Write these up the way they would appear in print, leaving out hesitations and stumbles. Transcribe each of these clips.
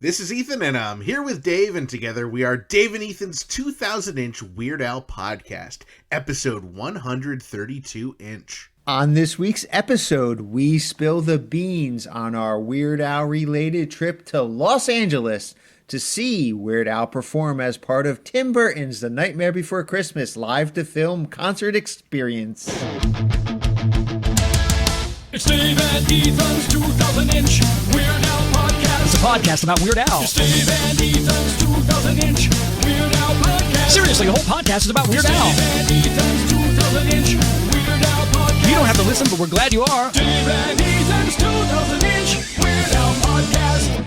This is Ethan, and I'm here with Dave, and together we are Dave and Ethan's 2,000-inch Weird Al podcast, episode 132-inch. On this week's episode, we spill the beans on our Weird Al-related trip to Los Angeles to see Weird Al perform as part of Tim Burton's The Nightmare Before Christmas live-to-film concert experience. It's Dave and Ethan's 2,000-inch Weird Al podcast. It's a podcast about Weird Al. It's Dave and Ethan's 2,000-inch Weird Al podcast. Seriously, the whole podcast is about Weird Al. Dave and Ethan's 2,000-inch Weird Al podcast. You don't have to listen, but we're glad you are. Dave and Ethan's 2,000-inch Weird Al podcast.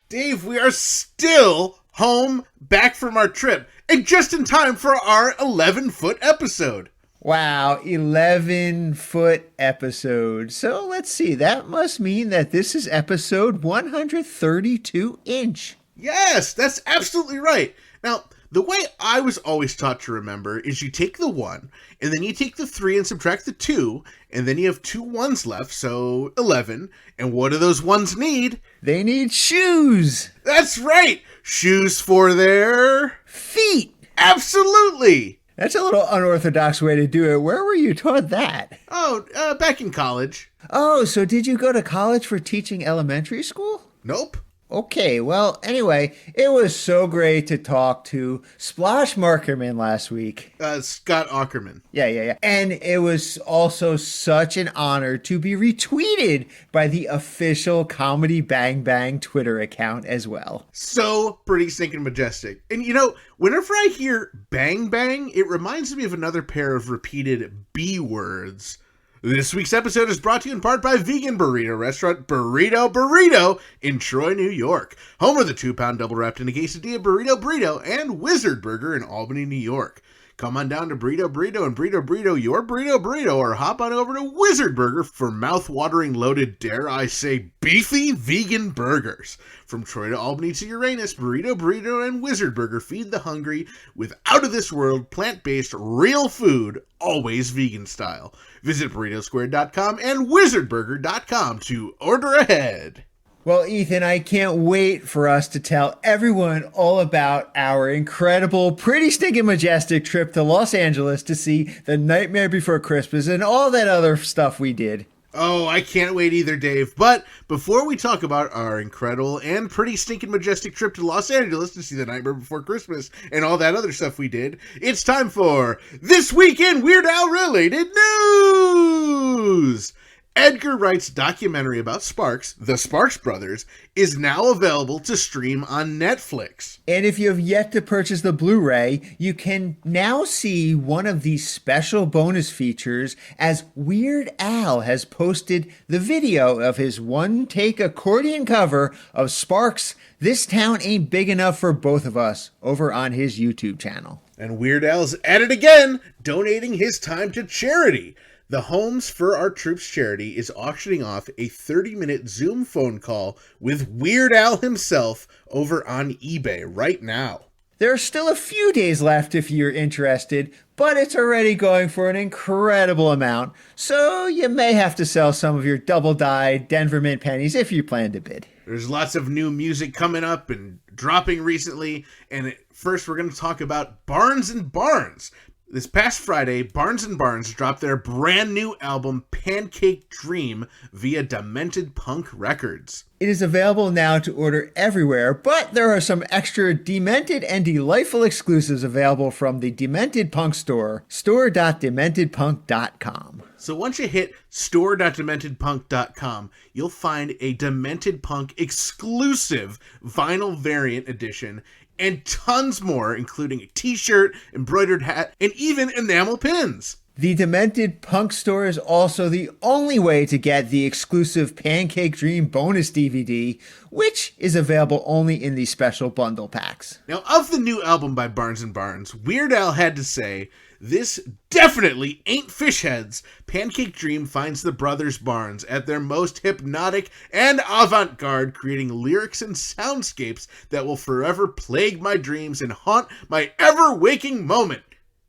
Dave, we are still home, back from our trip, and just in time for our 11-foot episode. Wow, 11-foot episode. So let's see, that must mean that this is episode 132-inch. Yes, that's absolutely right. Now, the way I was always taught to remember is you take the 1, and then you take the 3 and subtract the 2, and then you have 2 ones left, so 11. And what do those ones need? They need shoes. That's right! Shoes for their Feet. Absolutely! That's a little unorthodox way to do it. Where were you taught that? Oh, back in college. Oh, so did you go to college for teaching elementary school? Nope. Okay, well, anyway, it was so great to talk to Splash Markerman last week. Scott Aukerman. Yeah. And it was also such an honor to be retweeted by the official Comedy Bang Bang Twitter account as well. So pretty stinking majestic. And you know, whenever I hear bang bang, it reminds me of another pair of repeated B words. This week's episode is brought to you in part by vegan burrito restaurant Burrito in Troy, New York, home of the 2-pound double wrapped in a quesadilla burrito and Wizard Burger in Albany, New York. Come on down to Burrito and Burrito your burrito, or hop on over to Wizard Burger for mouth-watering, loaded, dare I say, beefy vegan burgers. From Troy to Albany to Uranus, Burrito and Wizard Burger feed the hungry with out-of-this-world, plant-based, real food, always vegan style. Visit burritosquare.com and wizardburger.com to order ahead. Well, Ethan, I can't wait for us to tell everyone all about our incredible, pretty stinking majestic trip to Los Angeles to see The Nightmare Before Christmas and all that other stuff we did. Oh, I can't wait either, Dave. But before we talk about our incredible and pretty stinking majestic trip to Los Angeles to see The Nightmare Before Christmas and all that other stuff we did, it's time for This Week in Weird Al Related News! Edgar Wright's documentary about Sparks, The Sparks Brothers, is now available to stream on Netflix. And if you have yet to purchase the Blu-ray, you can now see one of these special bonus features as Weird Al has posted the video of his one-take accordion cover of Sparks' This Town Ain't Big Enough for Both of Us over on his YouTube channel. And Weird Al's at it again, donating his time to charity. The Homes for Our Troops charity is auctioning off a 30-minute Zoom phone call with Weird Al himself over on eBay right now. There are still a few days left if you're interested, but it's already going for an incredible amount, so you may have to sell some of your double-dyed Denver Mint pennies if you plan to bid. There's lots of new music coming up and dropping recently, and first we're going to talk about Barnes & Barnes. This past Friday, Barnes & Barnes dropped their brand new album, Pancake Dream, via Demented Punk Records. It is available now to order everywhere, but there are some extra demented and delightful exclusives available from the Demented Punk Store, store.dementedpunk.com. So once you hit store.dementedpunk.com, you'll find a Demented Punk exclusive vinyl variant edition and tons more, including a t-shirt, embroidered hat, and even enamel pins. The Demented Punk Store is also the only way to get the exclusive Pancake Dream bonus DVD, which is available only in these special bundle packs. Now, of the new album by Barnes & Barnes, Weird Al had to say, "This definitely ain't fish heads. Pancake Dream finds the brothers Barnes at their most hypnotic and avant-garde, creating lyrics and soundscapes that will forever plague my dreams and haunt my ever-waking moment.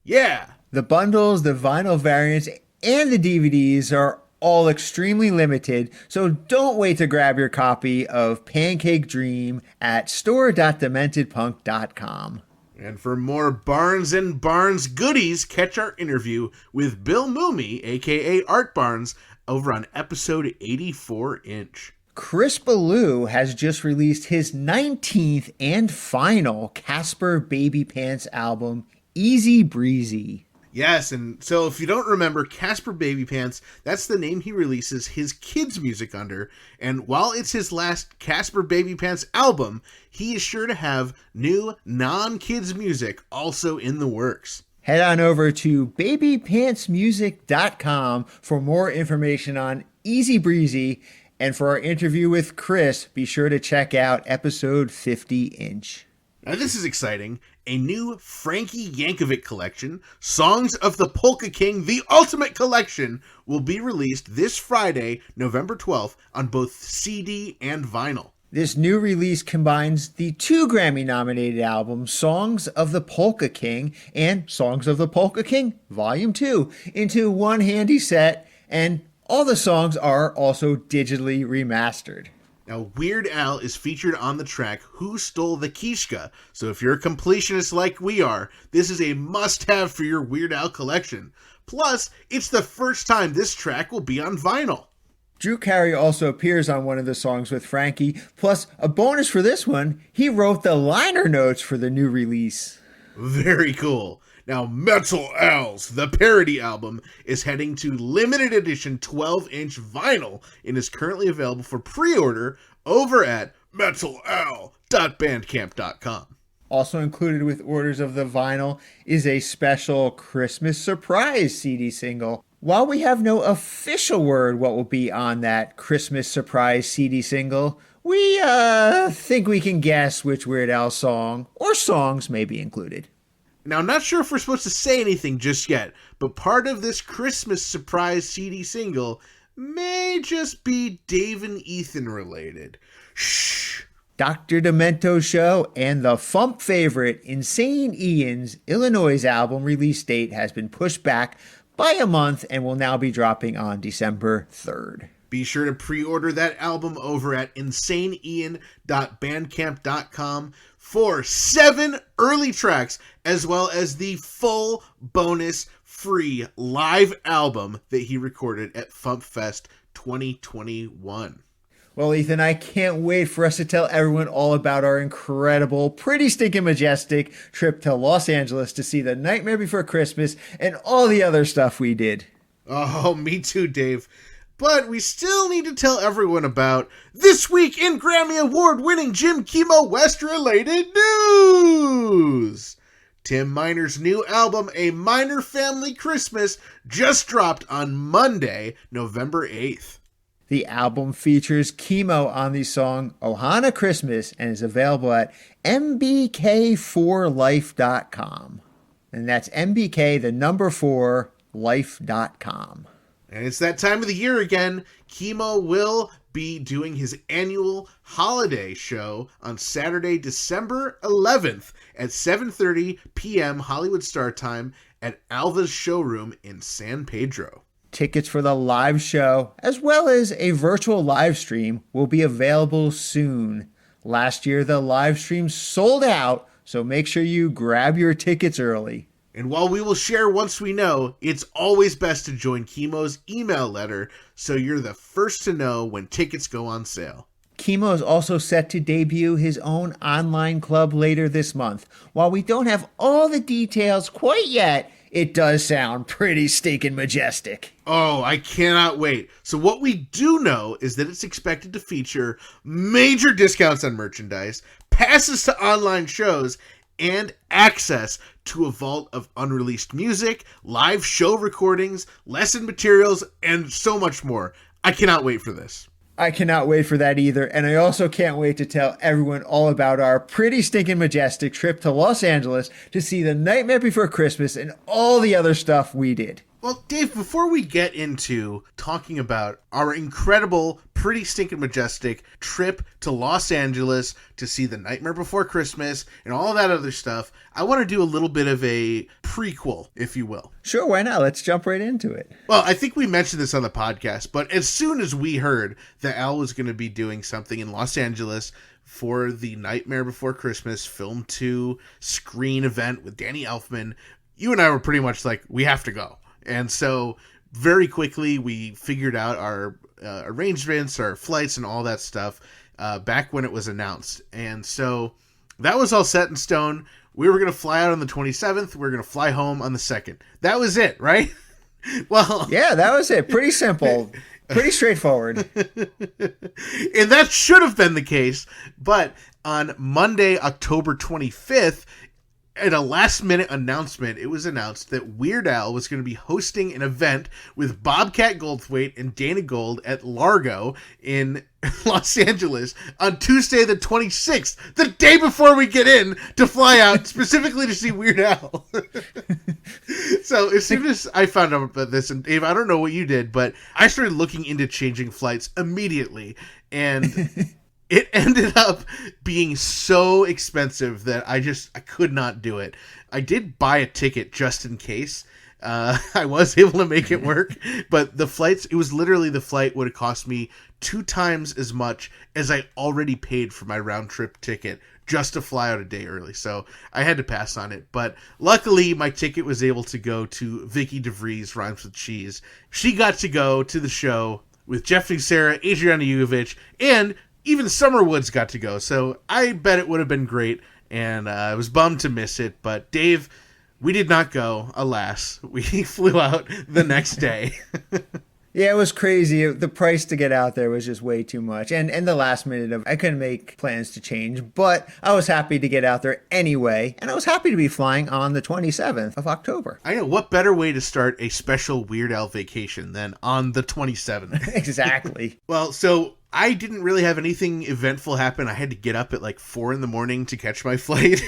Yeah." The bundles, the vinyl variants, and the DVDs are all extremely limited, so don't wait to grab your copy of Pancake Dream at store.dementedpunk.com. And for more Barnes and Barnes goodies, catch our interview with Bill Mooney, aka Art Barnes, over on episode 84-inch. Chris Ballou has just released his 19th and final Casper Baby Pants album, Easy Breezy. Yes, and so if you don't remember, Casper Baby Pants, that's the name he releases his kids' music under, and while it's his last Casper Baby Pants album, he is sure to have new non-kids music also in the works. Head on over to babypantsmusic.com for more information on Easy Breezy, and for our interview with Chris, be sure to check out episode 50-inch. Now this is exciting. A new Frankie Yankovic collection, Songs of the Polka King, the Ultimate Collection, will be released this Friday, November 12th, on both CD and vinyl. This new release combines the 2 Grammy-nominated albums, Songs of the Polka King and Songs of the Polka King Volume 2, into one handy set, and all the songs are also digitally remastered. Now, Weird Al is featured on the track Who Stole the Kishka, so if you're a completionist like we are, this is a must-have for your Weird Al collection. Plus, it's the first time this track will be on vinyl. Drew Carey also appears on one of the songs with Frankie, plus a bonus for this one, he wrote the liner notes for the new release. Very cool. Now, Metal Al's The Parody album is heading to limited edition 12-inch vinyl and is currently available for pre-order over at metaral.bandcamp.com. Also included with orders of the vinyl is a special Christmas surprise CD single. While we have no official word what will be on that Christmas surprise CD single, we think we can guess which Weird Al song or songs may be included. Now, I'm not sure if we're supposed to say anything just yet, but part of this Christmas surprise CD single may just be Dave and Ethan related. Shh. Dr. Demento's show and the Fump favorite Insane Ian's Illinois album release date has been pushed back by a month and will now be dropping on December 3rd. Be sure to pre-order that album over at insaneian.bandcamp.com for 7 early tracks, as well as the full bonus free live album that he recorded at FumpFest 2021. Well, Ethan, I can't wait for us to tell everyone all about our incredible, pretty stinking majestic trip to Los Angeles to see The Nightmare Before Christmas and all the other stuff we did. Oh, me too, Dave. But we still need to tell everyone about This Week in Grammy Award-winning Jim Chemo West-related news. Tim Miner's new album, A Miner Family Christmas, just dropped on Monday, November 8th. The album features Chemo on the song Ohana Christmas and is available at mbk4life.com. And that's mbk, the number 4, life.com. And it's that time of the year again. Chemo will be doing his annual holiday show on Saturday, December 11th at 7:30 p.m. Hollywood Star Time at Alva's Showroom in San Pedro. Tickets for the live show, as well as a virtual live stream, will be available soon. Last year, the live stream sold out, so make sure you grab your tickets early. And while we will share once we know, it's always best to join Chemo's email letter so you're the first to know when tickets go on sale. Chemo is also set to debut his own online club later this month. While we don't have all the details quite yet, it does sound pretty stinking majestic. Oh, I cannot wait. So what we do know is that it's expected to feature major discounts on merchandise, passes to online shows, and access to a vault of unreleased music, live show recordings, lesson materials, and so much more. I cannot wait for this. I cannot wait for that either, and I also can't wait to tell everyone all about our pretty stinking majestic trip to Los Angeles to see The Nightmare Before Christmas and all the other stuff we did. Well, Dave, before we get into talking about our incredible pretty stinking majestic trip to Los Angeles to see The Nightmare Before Christmas and all that other stuff, I want to do a little bit of a prequel, if you will. Sure, why not? Let's jump right into it. Well, I think we mentioned this on the podcast, but as soon as we heard that Al was going to be doing something in Los Angeles for the Nightmare Before Christmas Film 2 screen event with Danny Elfman, you and I were pretty much like, we have to go. And so very quickly, we figured out our arrangements, our flights, and all that stuff back when it was announced. And so that was all set in stone. We were going to fly out on the 27th. We were going to fly home on the 2nd. That was it, right? Well, yeah, that was it. Pretty simple. Pretty straightforward. And that should have been the case. But on Monday, October 25th, at a last-minute announcement, it was announced that Weird Al was going to be hosting an event with Bobcat Goldthwait and Dana Gold at Largo in Los Angeles on Tuesday the 26th, the day before we get in to fly out specifically to see Weird Al. So as soon as I found out about this, and Dave, I don't know what you did, but I started looking into changing flights immediately, and it ended up being so expensive that I could not do it. I did buy a ticket just in case. I was able to make it work, but the flights, it was literally the flight would have cost me 2 times as much as I already paid for my round trip ticket just to fly out a day early. So I had to pass on it. But luckily, my ticket was able to go to Vicky DeVries, Rhymes with Cheese. She got to go to the show with Jeffrey Sarah, Adriana Yankovic, and even Summer Woods got to go, so I bet it would have been great, and I was bummed to miss it. But Dave, we did not go, alas. We flew out the next day. Yeah, it was crazy. The price to get out there was just way too much. And the last minute I couldn't make plans to change, but I was happy to get out there anyway. And I was happy to be flying on the 27th of October. I know, what better way to start a special Weird Al vacation than on the 27th? Exactly. Well, so I didn't really have anything eventful happen. I had to get up at like 4 a.m. to catch my flight.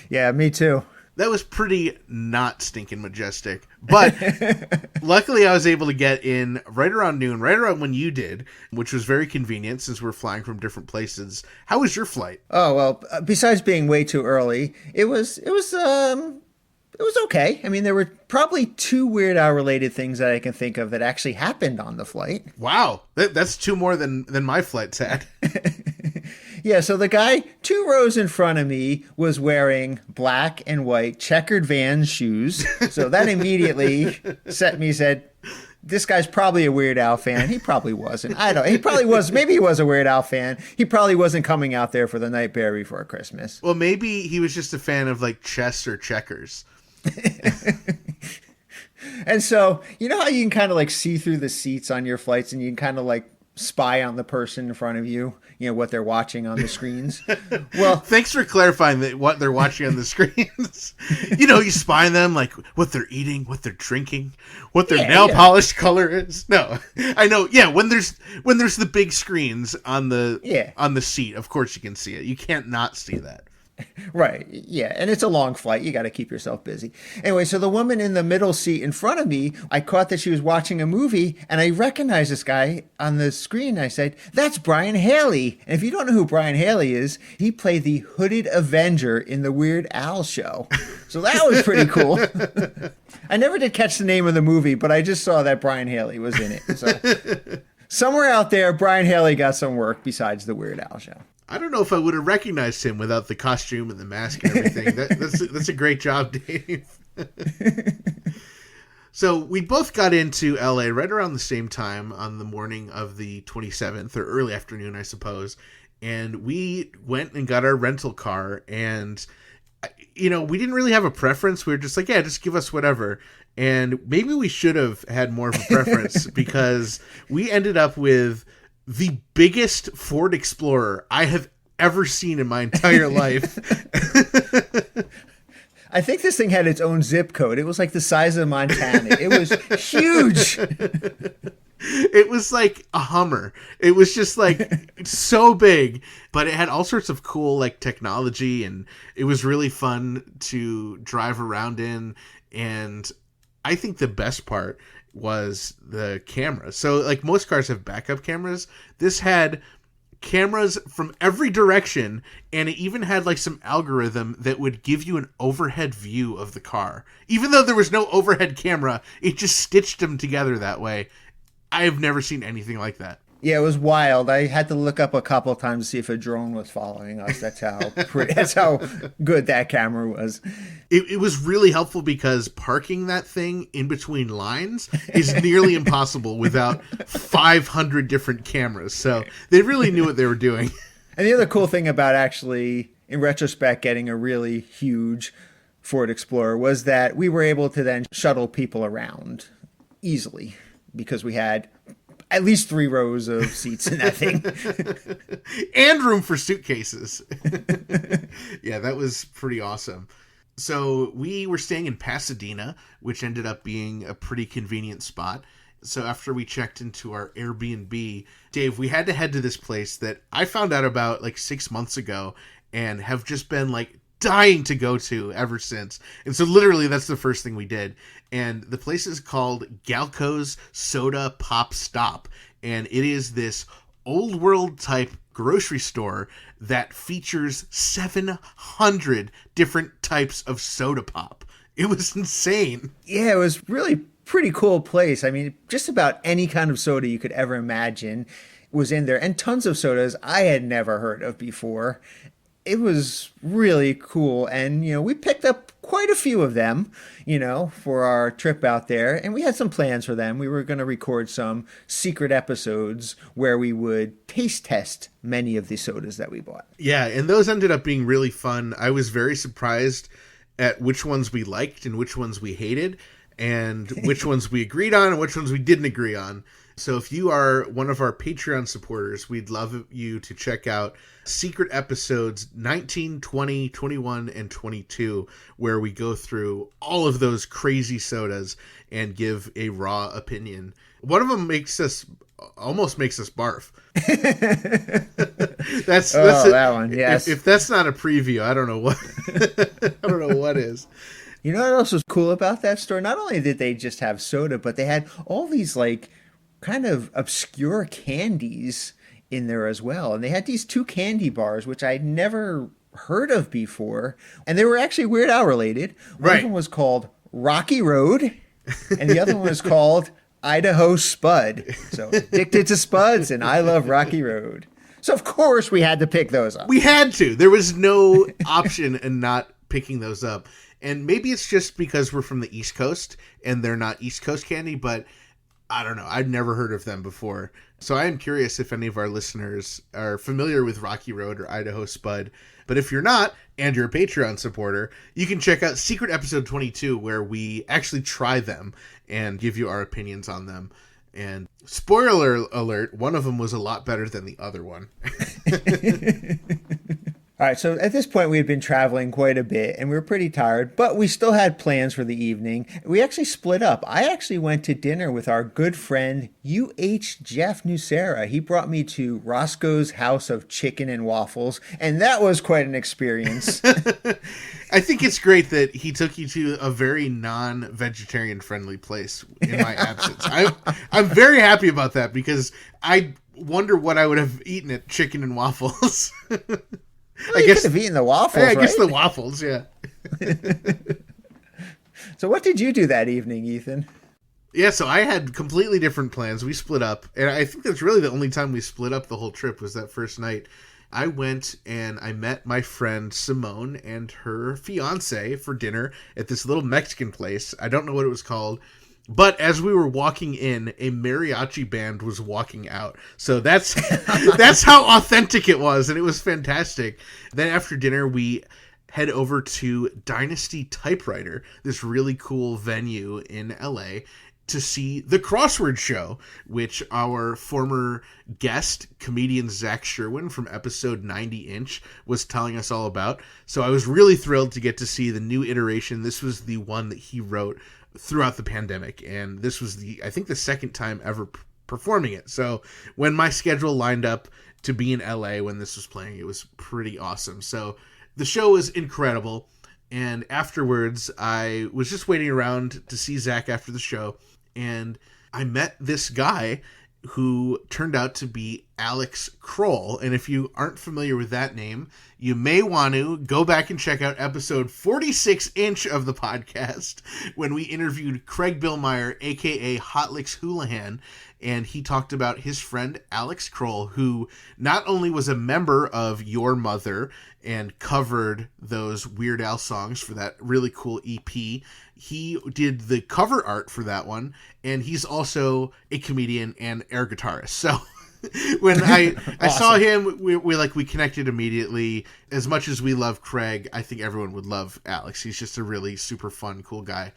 Yeah, me too. That was pretty not stinking majestic. But luckily I was able to get in right around noon, right around when you did, which was very convenient since we're flying from different places. How was your flight? Oh, well, besides being way too early, it was okay. I mean, there were probably 2 Weird Al related things that I can think of that actually happened on the flight. Wow. That's 2 more than my flight's had. Yeah, so the guy 2 rows in front of me was wearing black and white checkered Vans shoes. So that immediately said, this guy's probably a Weird Al fan. He probably wasn't. I don't know. He probably was. Maybe he was a Weird Al fan. He probably wasn't coming out there for the Nightmare Before Christmas. Well, maybe he was just a fan of like chess or checkers. And so, you know how you can kind of like see through the seats on your flights and you can kind of like spy on the person in front of you, what they're watching on the screens? Well, thanks for clarifying that what they're watching on the screens. You spy on them, like what they're eating, what they're drinking, what their nail polish color is. No, I know. Yeah, when there's the big screens on the seat, of course you can see it. You can't not see that. Right. Yeah. And it's a long flight. You got to keep yourself busy. Anyway, so the woman in the middle seat in front of me, I caught that she was watching a movie and I recognized this guy on the screen. I said, that's Brian Haley. And if you don't know who Brian Haley is, he played the Hooded Avenger in the Weird Al show. So that was pretty cool. I never did catch the name of the movie, but I just saw that Brian Haley was in it. So somewhere out there, Brian Haley got some work besides the Weird Al show. I don't know if I would have recognized him without the costume and the mask and everything. That's a great job, Dave. So we both got into LA right around the same time on the morning of the 27th, or early afternoon, I suppose. And we went and got our rental car. And, we didn't really have a preference. We were just like, yeah, just give us whatever. And maybe we should have had more of a preference because we ended up with the biggest Ford Explorer I have ever seen in my entire life. I think this thing had its own zip code. It was like the size of Montana. It was huge. It was like a Hummer. It was just like so big, but it had all sorts of cool like technology, and it was really fun to drive around in. And I think the best part was the camera. So like most cars have backup cameras. This had cameras from every direction, and it even had like some algorithm that would give you an overhead view of the car. Even though there was no overhead camera, it just stitched them together that way. I have never seen anything like that. Yeah, it was wild. I had to look up a couple of times to see if a drone was following us. That's how good that camera was. It was really helpful because parking that thing in between lines is nearly impossible without 500 different cameras. So they really knew what they were doing. And the other cool thing about actually, in retrospect, getting a really huge Ford Explorer was that we were able to then shuttle people around easily because we had at least 3 rows of seats in that thing. And room for suitcases. Yeah, that was pretty awesome. So we were staying in Pasadena, which ended up being a pretty convenient spot. So after we checked into our Airbnb, Dave, we had to head to this place that I found out about like 6 months ago and have just been like dying to go to ever since. And so literally that's the first thing we did. And the place is called Galco's Soda Pop Stop. And it is this old world type grocery store that features 700 different types of soda pop. It was insane. Yeah, it was really pretty cool place. I mean, just about any kind of soda you could ever imagine was in there, and tons of sodas I had never heard of before. It was really cool, and we picked up quite a few of them, for our trip out there, and we had some plans for them. We were going to record some secret episodes where we would taste test many of the sodas that we bought. Yeah, and those ended up being really fun. I was very surprised at which ones we liked and which ones we hated, and which ones we agreed on and which ones we didn't agree on. So if you are one of our Patreon supporters, we'd love you to check out secret episodes 19, 20, 21, and 22, where we go through all of those crazy sodas and give a raw opinion. One of them almost makes us barf. that's that one, yes. If that's not a preview, I don't know what I don't know what is. You know what else was cool about that store? Not only did they just have soda, but they had all these like kind of obscure candies in there as well. And they had these 2 candy bars, which I'd never heard of before. And they were actually Weird Al related. One of them was called Rocky Road, and the other one was called Idaho Spud. So addicted to Spuds, and I love Rocky Road. So of course we had to pick those up. We had to. There was no option in not picking those up. And maybe it's just because we're from the East Coast and they're not East Coast candy, but I don't know. I'd never heard of them before. So I am curious if any of our listeners are familiar with Rocky Road or Idaho Spud. But if you're not, and you're a Patreon supporter, you can check out Secret Episode 22, where we actually try them and give you our opinions on them. And spoiler alert, one of them was a lot better than the other one. All right, so at this point, we had been traveling quite a bit, and we were pretty tired, but we still had plans for the evening. We actually split up. I actually went to dinner with our good friend, UH Jeff Nucera. He brought me to Roscoe's House of Chicken and Waffles, and that was quite an experience. I think it's great that he took you to a very non-vegetarian friendly place in my absence. I'm very happy about that, because I wonder what I would have eaten at Chicken and Waffles. Well, I guess could have eaten the waffles, I guess right? the waffles, yeah. So what did you do that evening, Ethan? Yeah, so I had completely different plans. We split up, and I think that's really the only time we split up the whole trip was that first night. I went and I met my friend Simone and her fiance for dinner at this little Mexican place. I don't know what it was called. But as we were walking in, a mariachi band was walking out. So that's how authentic it was, and it was fantastic. Then after dinner, we head over to Dynasty Typewriter, this really cool venue in LA, to see the Crossword Show, which our former guest, comedian Zach Sherwin from episode 90-inch, was telling us all about. So I was really thrilled to get to see the new iteration. This was the one that he wrote throughout the pandemic, and this was I think the second time ever performing it. So when my schedule lined up to be in LA when this was playing, it was pretty awesome. So the show was incredible, and afterwards I was just waiting around to see Zach after the show, and I met this guy who turned out to be Alex Kroll. And if you aren't familiar with that name, you may want to go back and check out episode 46-inch of the podcast when we interviewed Craig Billmeyer, aka Hot Licks Houlihan, and he talked about his friend Alex Kroll, who not only was a member of Your Mother and covered those Weird Al songs for that really cool EP, he did the cover art for that one, and he's also a comedian and air guitarist. So when I saw him, we connected immediately. As much as we love Craig, I think everyone would love Alex. He's just a really super fun, cool guy.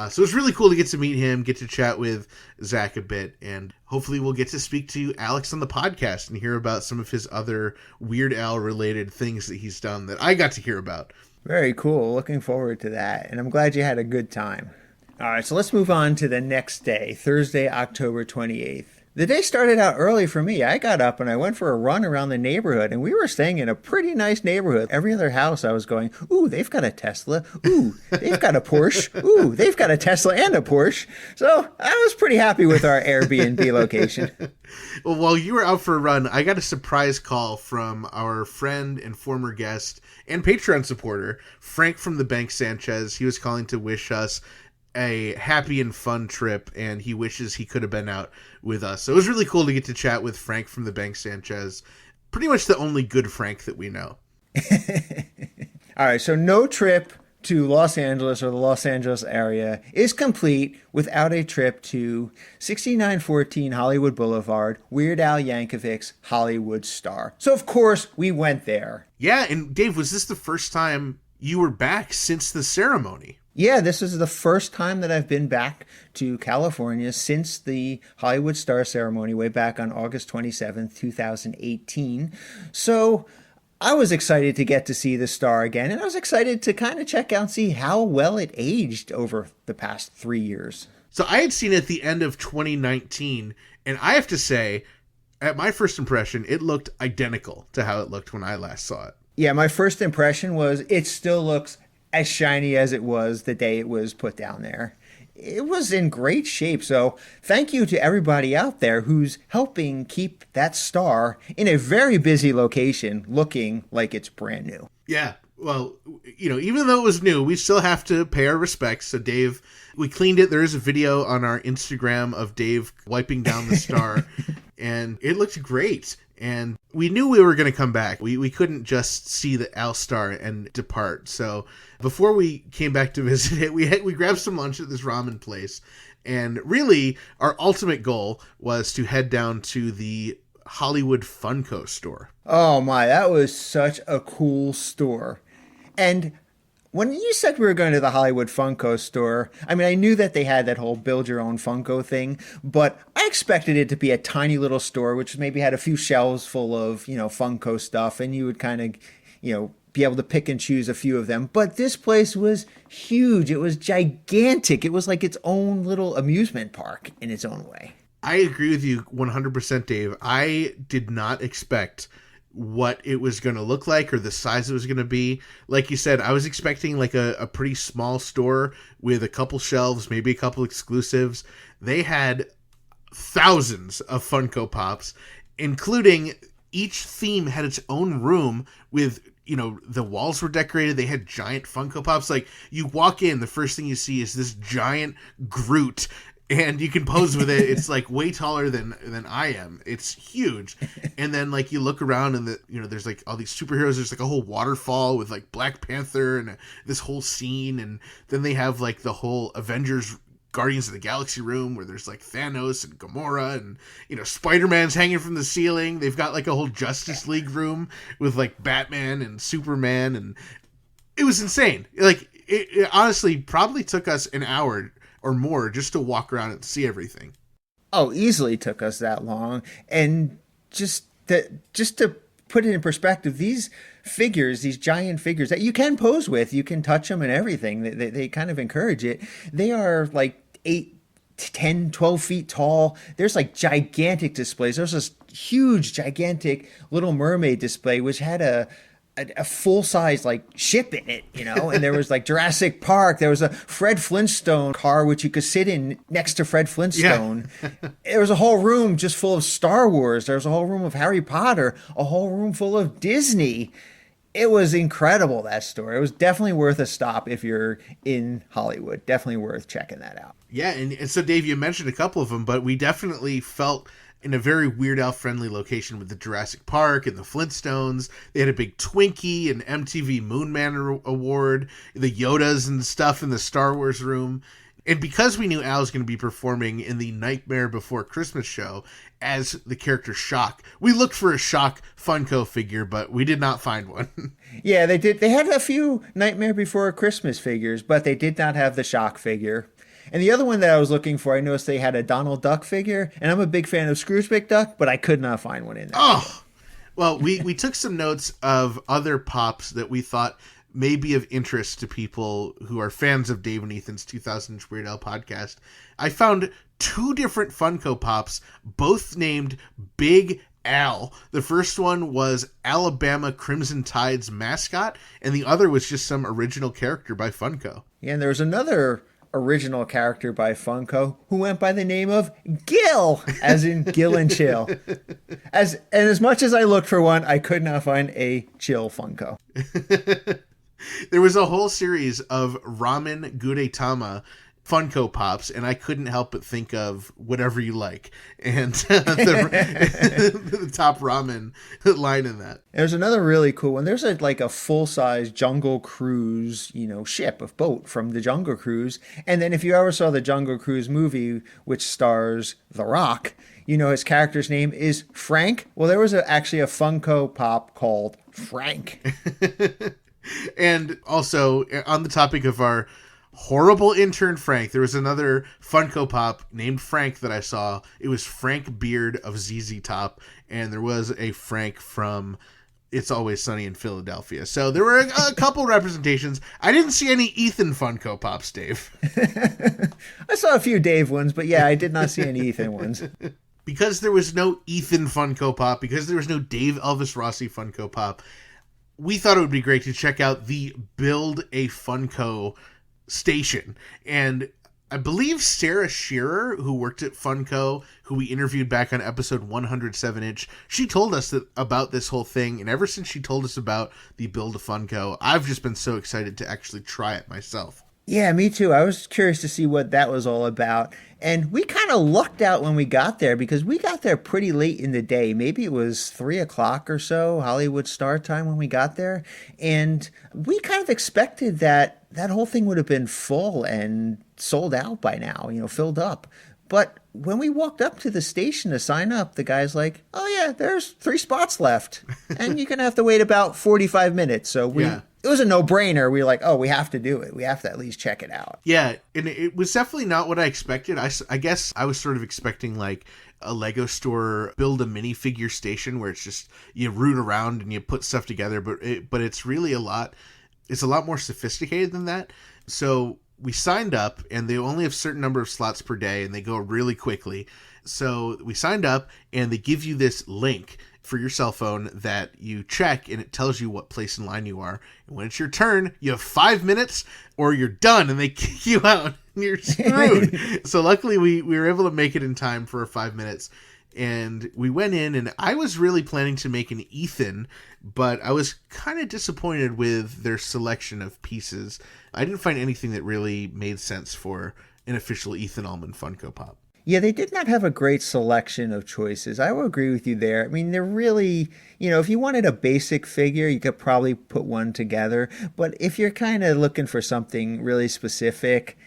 So it's really cool to get to meet him, get to chat with Zach a bit, and hopefully we'll get to speak to Alex on the podcast and hear about some of his other Weird Al related things that he's done that I got to hear about. Very cool. Looking forward to that. And I'm glad you had a good time. All right, so let's move on to the next day, Thursday, October 28th. The day started out early for me. I got up and I went for a run around the neighborhood, and we were staying in a pretty nice neighborhood. Every other house I was going, ooh, they've got a Tesla. Ooh, they've got a Porsche. Ooh, they've got a Tesla and a Porsche. So I was pretty happy with our Airbnb location. Well, while you were out for a run, I got a surprise call from our friend and former guest and Patreon supporter, Frank from the Bank Sanchez. He was calling to wish us a happy and fun trip, and he wishes he could have been out with us. So it was really cool to get to chat with Frank from the Bank Sanchez. Pretty much the only good Frank that we know. All right, so no trip to Los Angeles or the Los Angeles area is complete without a trip to 6914 Hollywood Boulevard, Weird Al Yankovic's Hollywood Star. So of course we went there. Yeah, and Dave, was this the first time you were back since the ceremony? Yeah, this is the first time that I've been back to California since the Hollywood Star ceremony way back on August 27th, 2018. So I was excited to get to see the star again, and I was excited to kind of check out and see how well it aged over the past 3 years. So I had seen it at the end of 2019, and I have to say, at my first impression, it looked identical to how it looked when I last saw it. Yeah, my first impression was it still looks as shiny as it was the day it was put down there. It was in great shape, so thank you to everybody out there who's helping keep that star in a very busy location looking like it's brand new. Yeah, well, you know, even though it was new, we still have to pay our respects. So Dave, we cleaned it. There is a video on our Instagram of Dave wiping down the star, and it looked great. And we knew we were going to come back. We couldn't just see the Al Star and depart. So before we came back to visit it, we grabbed some lunch at this ramen place. And really, our ultimate goal was to head down to the Hollywood Funko Store. Oh my, that was such a cool store. And when you said we were going to the Hollywood Funko Store, I mean, I knew that they had that whole build your own Funko thing, but I expected it to be a tiny little store, which maybe had a few shelves full of, you know, Funko stuff, and you would kind of, you know, be able to pick and choose a few of them. But this place was huge. It was gigantic. It was like its own little amusement park in its own way. I agree with you 100%, Dave. I did not expect what it was going to look like or the size it was going to be. Like you said, I was expecting like a pretty small store with a couple shelves, maybe a couple exclusives. They had thousands of Funko Pops, including each theme had its own room with, you know, the walls were decorated. They had giant Funko Pops. Like, you walk in, the first thing you see is this giant Groot, and you can pose with it. It's like way taller than I am. It's huge. And then like you look around and there's like all these superheroes. There's like a whole waterfall with like Black Panther and this whole scene. And then they have like the whole Avengers Guardians of the Galaxy room where there's like Thanos and Gamora and, you know, Spider-Man's hanging from the ceiling. They've got like a whole Justice League room with like Batman and Superman, and it was insane. Like it honestly probably took us an hour or more just to walk around and see everything. Oh, easily took us that long. And just to put it in perspective, these figures, these giant figures that you can pose with, you can touch them and everything. They kind of encourage it. They are like 8, 10, 12 feet tall. There's like gigantic displays. There's this huge, gigantic Little Mermaid display, which had a a full-size like ship in it, and there was like Jurassic Park. There was a Fred Flintstone car which you could sit in next to Fred Flintstone. Yeah. There was a whole room just full of Star Wars. There was a whole room of Harry Potter, a whole room full of Disney. It was incredible, that store. It was definitely worth a stop if you're in Hollywood. Definitely worth checking that out. Yeah, and so Dave, you mentioned a couple of them, but we definitely felt in a very Weird Al friendly location with the Jurassic Park and the Flintstones. They had a big Twinkie, an MTV Moon Man award, the Yodas and stuff in the Star Wars room. And because we knew Al was going to be performing in the Nightmare Before Christmas show as the character Shock, we looked for a Shock Funko figure, but we did not find one. Yeah, they did. They had a few Nightmare Before Christmas figures, but they did not have the Shock figure. And the other one that I was looking for, I noticed they had a Donald Duck figure, and I'm a big fan of Scrooge McDuck, but I could not find one in there. Oh! Well, we took some notes of other pops that we thought may be of interest to people who are fans of Dave and Ethan's 2000 Weird Al podcast. I found 2 different Funko Pops, both named Big Al. The first one was Alabama Crimson Tide's mascot, and the other was just some original character by Funko. Yeah, and there was another original character by Funko who went by the name of Gil, as in Gil and Chill. As much as I looked for one, I could not find a Chill Funko. There was a whole series of Ramen Gudetama Funko Pops, and I couldn't help but think of Whatever You Like, and the top ramen line in that. There's another really cool one. There's a full-size Jungle Cruise, ship of boat from the Jungle Cruise. And then if you ever saw the Jungle Cruise movie, which stars The Rock, his character's name is Frank. Well, there was actually a Funko Pop called Frank. And also, on the topic of our horrible intern Frank, there was another Funko Pop named Frank that I saw. It was Frank Beard of ZZ Top, and there was a Frank from It's Always Sunny in Philadelphia. So there were a couple representations. I didn't see any Ethan Funko Pops, Dave. I saw a few Dave ones, but yeah, I did not see any Ethan ones. Because there was no Ethan Funko Pop, because there was no Dave Elvis Rossi Funko Pop, we thought it would be great to check out the Build a Funko station. And I believe Sarah Shearer, who worked at Funko, who we interviewed back on episode 107-inch, she told us about this whole thing. And ever since she told us about the Build a Funko, I've just been so excited to actually try it myself. Yeah, me too. I was curious to see what that was all about. And we kind of lucked out when we got there because we got there pretty late in the day. Maybe it was 3 o'clock or so, Hollywood start time when we got there. And we kind of expected that whole thing would have been full and sold out by now, filled up. But when we walked up to the station to sign up, the guy's like, oh yeah, there's 3 spots left. And you're going to have to wait about 45 minutes. So It was a no-brainer. We were like, oh, we have to do it. We have to at least check it out. Yeah, and it was definitely not what I expected. I guess I was sort of expecting like a Lego store build a minifigure station where it's just you root around and you put stuff together, but it's really a lot more sophisticated than that. So we signed up, and they only have a certain number of slots per day, and they go really quickly. So we signed up, and they give you this link for your cell phone that you check, and it tells you what place in line you are. And when it's your turn, you have 5 minutes or you're done, and they kick you out and you're screwed. So luckily we were able to make it in time for 5 minutes, and we went in, and I was really planning to make an Ethan, but I was kind of disappointed with their selection of pieces. I didn't find anything that really made sense for an official Ethan Allman Funko Pop. Yeah, they did not have a great selection of choices. I will agree with you there. I mean, they're really, if you wanted a basic figure, you could probably put one together. But if you're kind of looking for something really specific,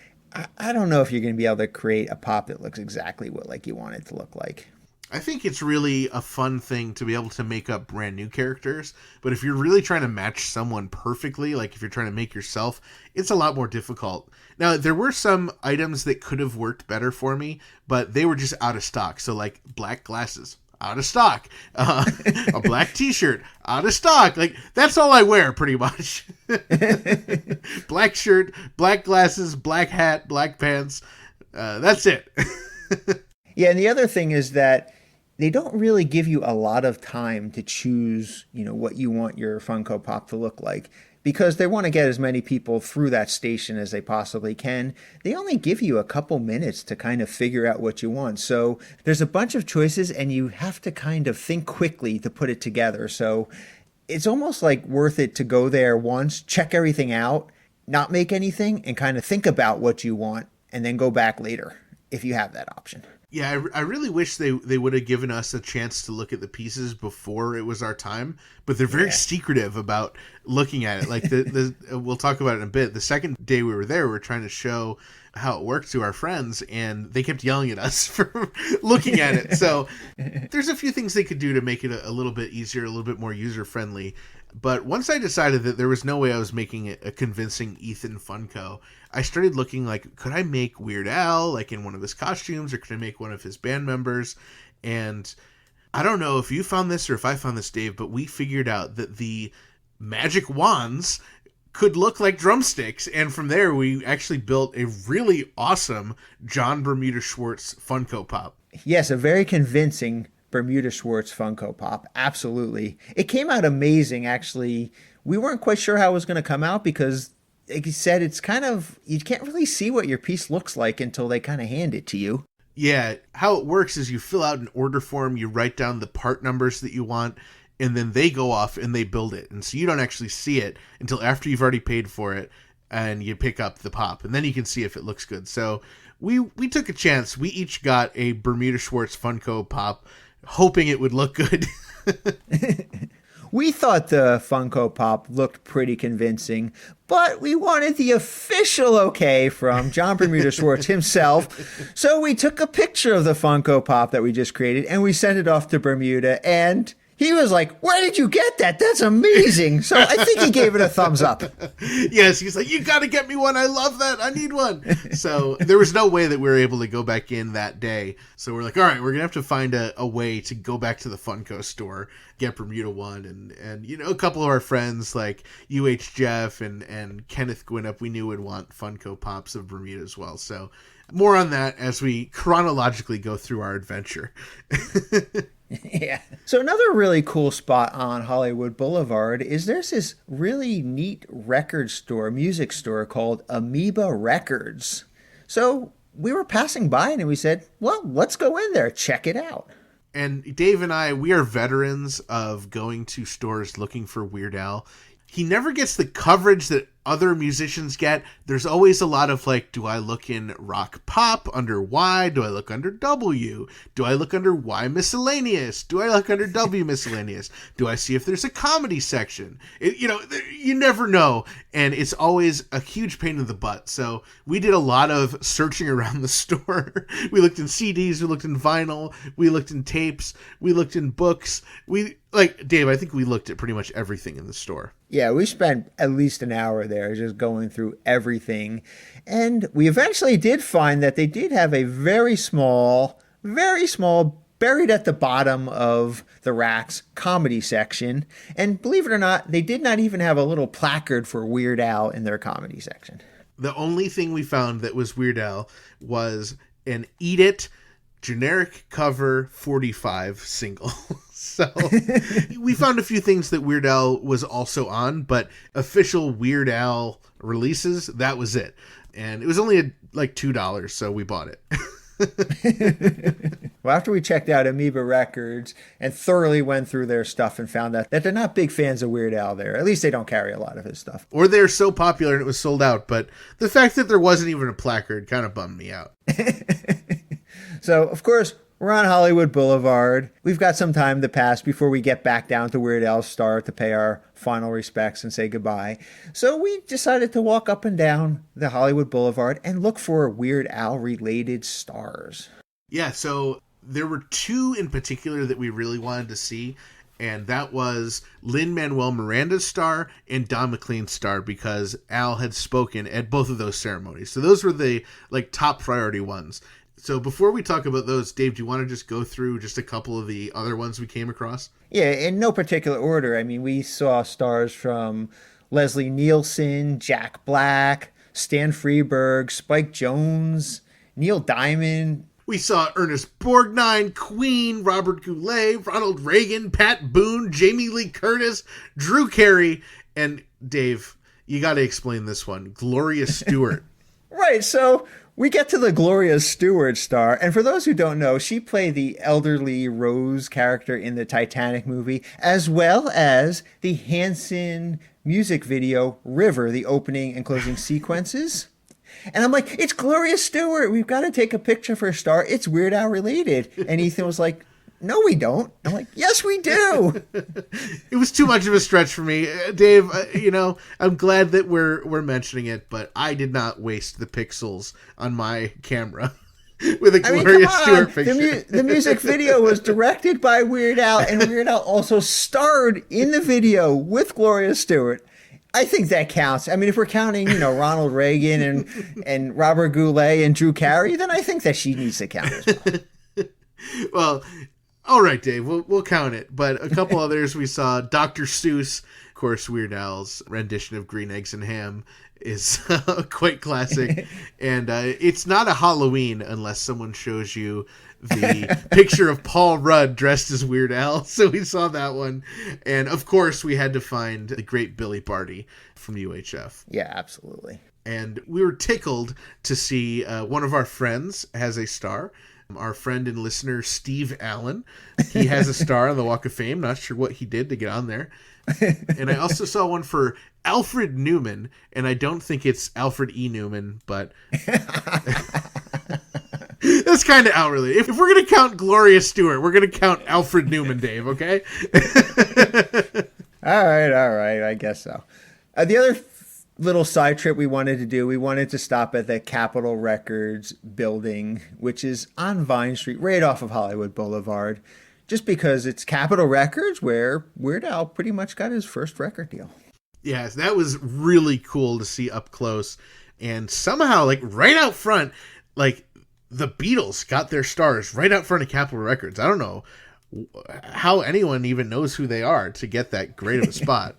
I don't know if you're going to be able to create a pop that looks exactly what you want it to look like. I think it's really a fun thing to be able to make up brand new characters, but if you're really trying to match someone perfectly, like if you're trying to make yourself, it's a lot more difficult. Now, there were some items that could have worked better for me, but they were just out of stock. So like black glasses, out of stock. A black t-shirt, out of stock. Like, that's all I wear pretty much. Black shirt, black glasses, black hat, black pants. That's it. Yeah, and the other thing is that they don't really give you a lot of time to choose, what you want your Funko Pop to look like. Because they want to get as many people through that station as they possibly can, they only give you a couple minutes to kind of figure out what you want. So there's a bunch of choices and you have to kind of think quickly to put it together. So it's almost like worth it to go there once, check everything out, not make anything, and kind of think about what you want, and then go back later if you have that option. Yeah, I really wish they would have given us a chance to look at the pieces before it was our time, but they're very secretive about looking at it. Like we'll talk about it in a bit. The second day we were there, we were trying to show how it worked to our friends, and they kept yelling at us for looking at it. So there's a few things they could do to make it a little bit easier, a little bit more user-friendly. But once I decided that there was no way I was making it a convincing Ethan Funko, I started looking like, could I make Weird Al like in one of his costumes, or could I make one of his band members? And I don't know if you found this or if I found this, Dave, but we figured out that the magic wands could look like drumsticks. And from there, we actually built a really awesome John Bermuda Schwartz Funko Pop. Yes, a very convincing Bermuda Schwartz Funko Pop. Absolutely. It came out amazing, actually. We weren't quite sure how it was going to come out because, like you said, it's kind of, you can't really see what your piece looks like until they kind of hand it to you. Yeah, how it works is you fill out an order form, you write down the part numbers that you want, and then they go off and they build it. And so you don't actually see it until after you've already paid for it and you pick up the pop, and then you can see if it looks good. So we took a chance. We each got a Bermuda Schwartz Funko Pop, hoping it would look good. We thought the Funko Pop looked pretty convincing, but we wanted the official okay from John Bermuda Schwartz himself. So we took a picture of the Funko Pop that we just created and we sent it off to Bermuda, and he was like, "Where did you get that? That's amazing." So I think he gave it a thumbs up. Yes, he's like, "You got to get me one. I love that. I need one." So there was no way that we were able to go back in that day. So we're like, all right, we're going to have to find a way to go back to the Funko store, get Bermuda one. And a couple of our friends like UH Jeff and Kenneth Gwinnett, we knew would want Funko Pops of Bermuda as well. So more on that as we chronologically go through our adventure. Yeah. So another really cool spot on Hollywood Boulevard is there's this really neat record store, music store called Amoeba Records. So we were passing by and we said, well, let's go in there, check it out. And Dave and I, we are veterans of going to stores looking for Weird Al. He never gets the coverage that other musicians get. There's always a lot of like, do I look in rock pop under Y? Do I look under W? Do I look under Y miscellaneous? Do I look under W miscellaneous? Do I see if there's a comedy section? You never know. And it's always a huge pain in the butt. So we did a lot of searching around the store. We looked in CDs, we looked in vinyl, we looked in tapes, we looked in books. Dave, I think we looked at pretty much everything in the store. Yeah, we spent at least an hour there just going through everything. And we eventually did find that they did have a very small, buried at the bottom of the racks comedy section. And believe it or not, they did not even have a little placard for Weird Al in their comedy section. The only thing we found that was Weird Al was an Eat It generic cover 45 single. So we found a few things that Weird Al was also on, but official Weird Al releases, that was it. And it was only like $2, so we bought it. Well, after we checked out Amoeba Records and thoroughly went through their stuff and found out that they're not big fans of Weird Al there. At least they don't carry a lot of his stuff. Or they're so popular and it was sold out, but the fact that there wasn't even a placard kind of bummed me out. So, of course, we're on Hollywood Boulevard. We've got some time to pass before we get back down to Weird Al's Star to pay our final respects and say goodbye. So we decided to walk up and down the Hollywood Boulevard and look for Weird Al-related stars. Yeah, so there were two in particular that we really wanted to see, and that was Lin-Manuel Miranda's star and Don McLean's star, because Al had spoken at both of those ceremonies. So those were the top priority ones. So before we talk about those, Dave, do you want to just go through just a couple of the other ones we came across? Yeah, in no particular order. I mean, we saw stars from Leslie Nielsen, Jack Black, Stan Freberg, Spike Jonze, Neil Diamond. We saw Ernest Borgnine, Queen, Robert Goulet, Ronald Reagan, Pat Boone, Jamie Lee Curtis, Drew Carey, and Dave, you got to explain this one, Gloria Stewart. Right, so we get to the Gloria Stewart star, and for those who don't know, she played the elderly Rose character in the Titanic movie, as well as the Hanson music video River, the opening and closing sequences. And I'm like, it's Gloria Stewart. We've got to take a picture for a star. It's Weird Al related. And Ethan was like, no, we don't. I'm like, yes, we do. It was too much of a stretch for me. Dave, I'm glad that we're mentioning it, but I did not waste the pixels on my camera with a Gloria Stewart picture. The music video was directed by Weird Al, and Weird Al also starred in the video with Gloria Stewart. I think that counts. I mean, if we're counting, Ronald Reagan and Robert Goulet and Drew Carey, then I think that she needs to count as well. Well, all right, Dave, we'll count it. But a couple others, we saw Dr. Seuss. Of course, Weird Al's rendition of Green Eggs and Ham is quite classic. And it's not a Halloween unless someone shows you the picture of Paul Rudd dressed as Weird Al. So we saw that one. And, of course, we had to find the great Billy Barty from UHF. Yeah, absolutely. And we were tickled to see one of our friends has a star. Our friend and listener, Steve Allen. He has a star on the Walk of Fame. Not sure what he did to get on there. And I also saw one for Alfred Newman. And I don't think it's Alfred E. Newman, but that's kind of out-related. If we're going to count Gloria Stewart, we're going to count Alfred Newman, Dave, okay? All right. I guess so. The other little side trip we wanted to stop at the Capitol Records building, which is on Vine Street, right off of Hollywood Boulevard, just because it's Capitol Records where Weird Al pretty much got his first record deal. Yes, that was really cool to see up close. And somehow, like, right out front, like, the Beatles got their stars right out front of Capitol Records. I don't know how anyone even knows who they are to get that great of a spot.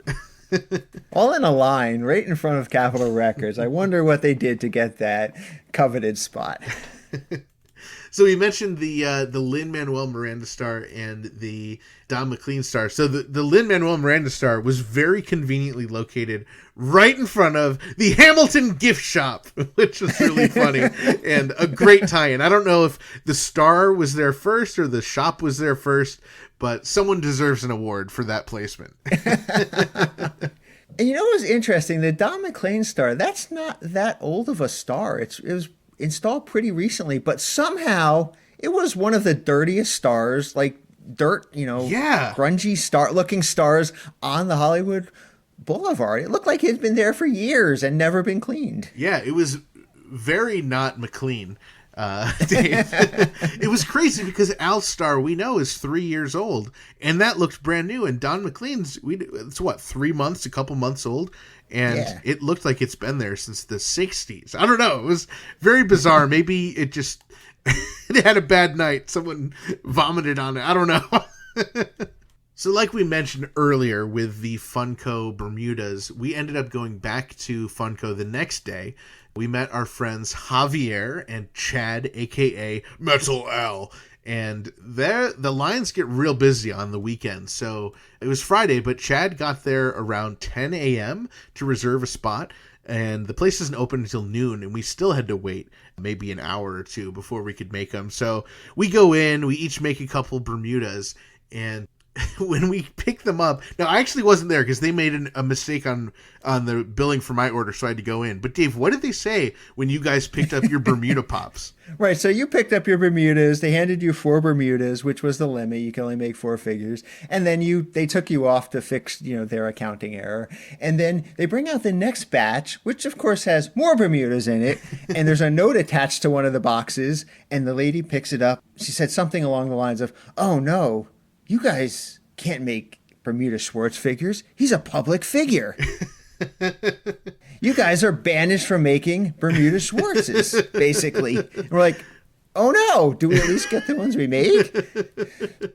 All in a line right in front of Capitol Records. I wonder what they did to get that coveted spot. So we mentioned the Lin-Manuel Miranda star and the Don McLean star. So the Lin-Manuel Miranda star was very conveniently located right in front of the Hamilton gift shop, which was really funny and a great tie-in. I don't know if the star was there first or the shop was there first, but someone deserves an award for that placement. And what was interesting? The Don McLean star, that's not that old of a star. It was installed pretty recently, but somehow it was one of the dirtiest stars, like dirt, grungy star-looking stars on the Hollywood Boulevard. It looked like it had been there for years and never been cleaned. Yeah, it was very not McLean. It was crazy because Al's star, we know, is 3 years old, and that looked brand new. And Don McLean's, it's what, 3 months, a couple months old, and It looked like it's been there since the 60s. I don't know. It was very bizarre. Maybe it just it had a bad night. Someone vomited on it. I don't know. So like we mentioned earlier with the Funko Bermudas, we ended up going back to Funko the next day. We met our friends Javier and Chad, a.k.a. Metal Al. And the lines get real busy on the weekend. So it was Friday, but Chad got there around 10 a.m. to reserve a spot. And the place isn't open until noon, and we still had to wait maybe an hour or two before we could make them. So we go in, we each make a couple Bermudas, and when we pick them up, now I actually wasn't there because they made a mistake on the billing for my order, so I had to go in. But Dave, what did they say when you guys picked up your Bermuda Pops? Right, so you picked up your Bermudas. They handed you 4 Bermudas, which was the limit. You can only make 4 figures. And then they took you off to fix, their accounting error. And then they bring out the next batch, which of course has more Bermudas in it. And there's a note attached to one of the boxes. And the lady picks it up. She said something along the lines of, "Oh no, you guys can't make Bermuda Schwartz figures. He's a public figure. You guys are banished from making Bermuda Schwartzes," basically. And we're like, oh no, do we at least get the ones we made?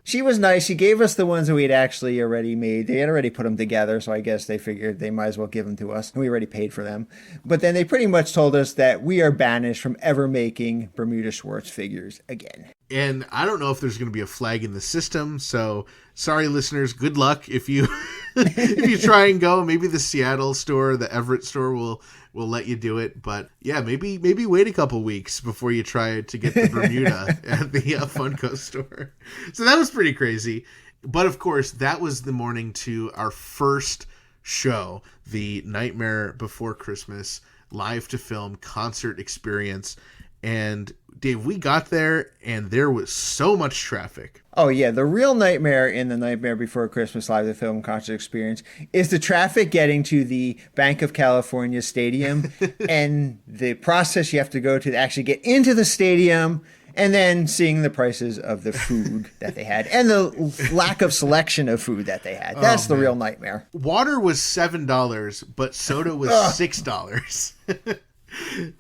She was nice. She gave us the ones that we had actually already made. They had already put them together, so I guess they figured they might as well give them to us. And we already paid for them. But then they pretty much told us that we are banished from ever making Bermuda Schwartz figures again. And I don't know if there's going to be a flag in the system, so sorry, listeners. Good luck if you if you try and go. Maybe the Seattle store, the Everett store will let you do it. But yeah, maybe wait a couple weeks before you try to get the Bermuda at the Funko store. So that was pretty crazy. But of course, that was the morning to our first show, the Nightmare Before Christmas live to film concert experience. And Dave, we got there and there was so much traffic. Oh yeah, the real nightmare in the Nightmare Before Christmas live to film concert experience is the traffic getting to the Bank of California Stadium and the process you have to go to actually get into the stadium, and then seeing the prices of the food that they had and the lack of selection of food that they had. That's the real nightmare. Water was $7, but soda was $6.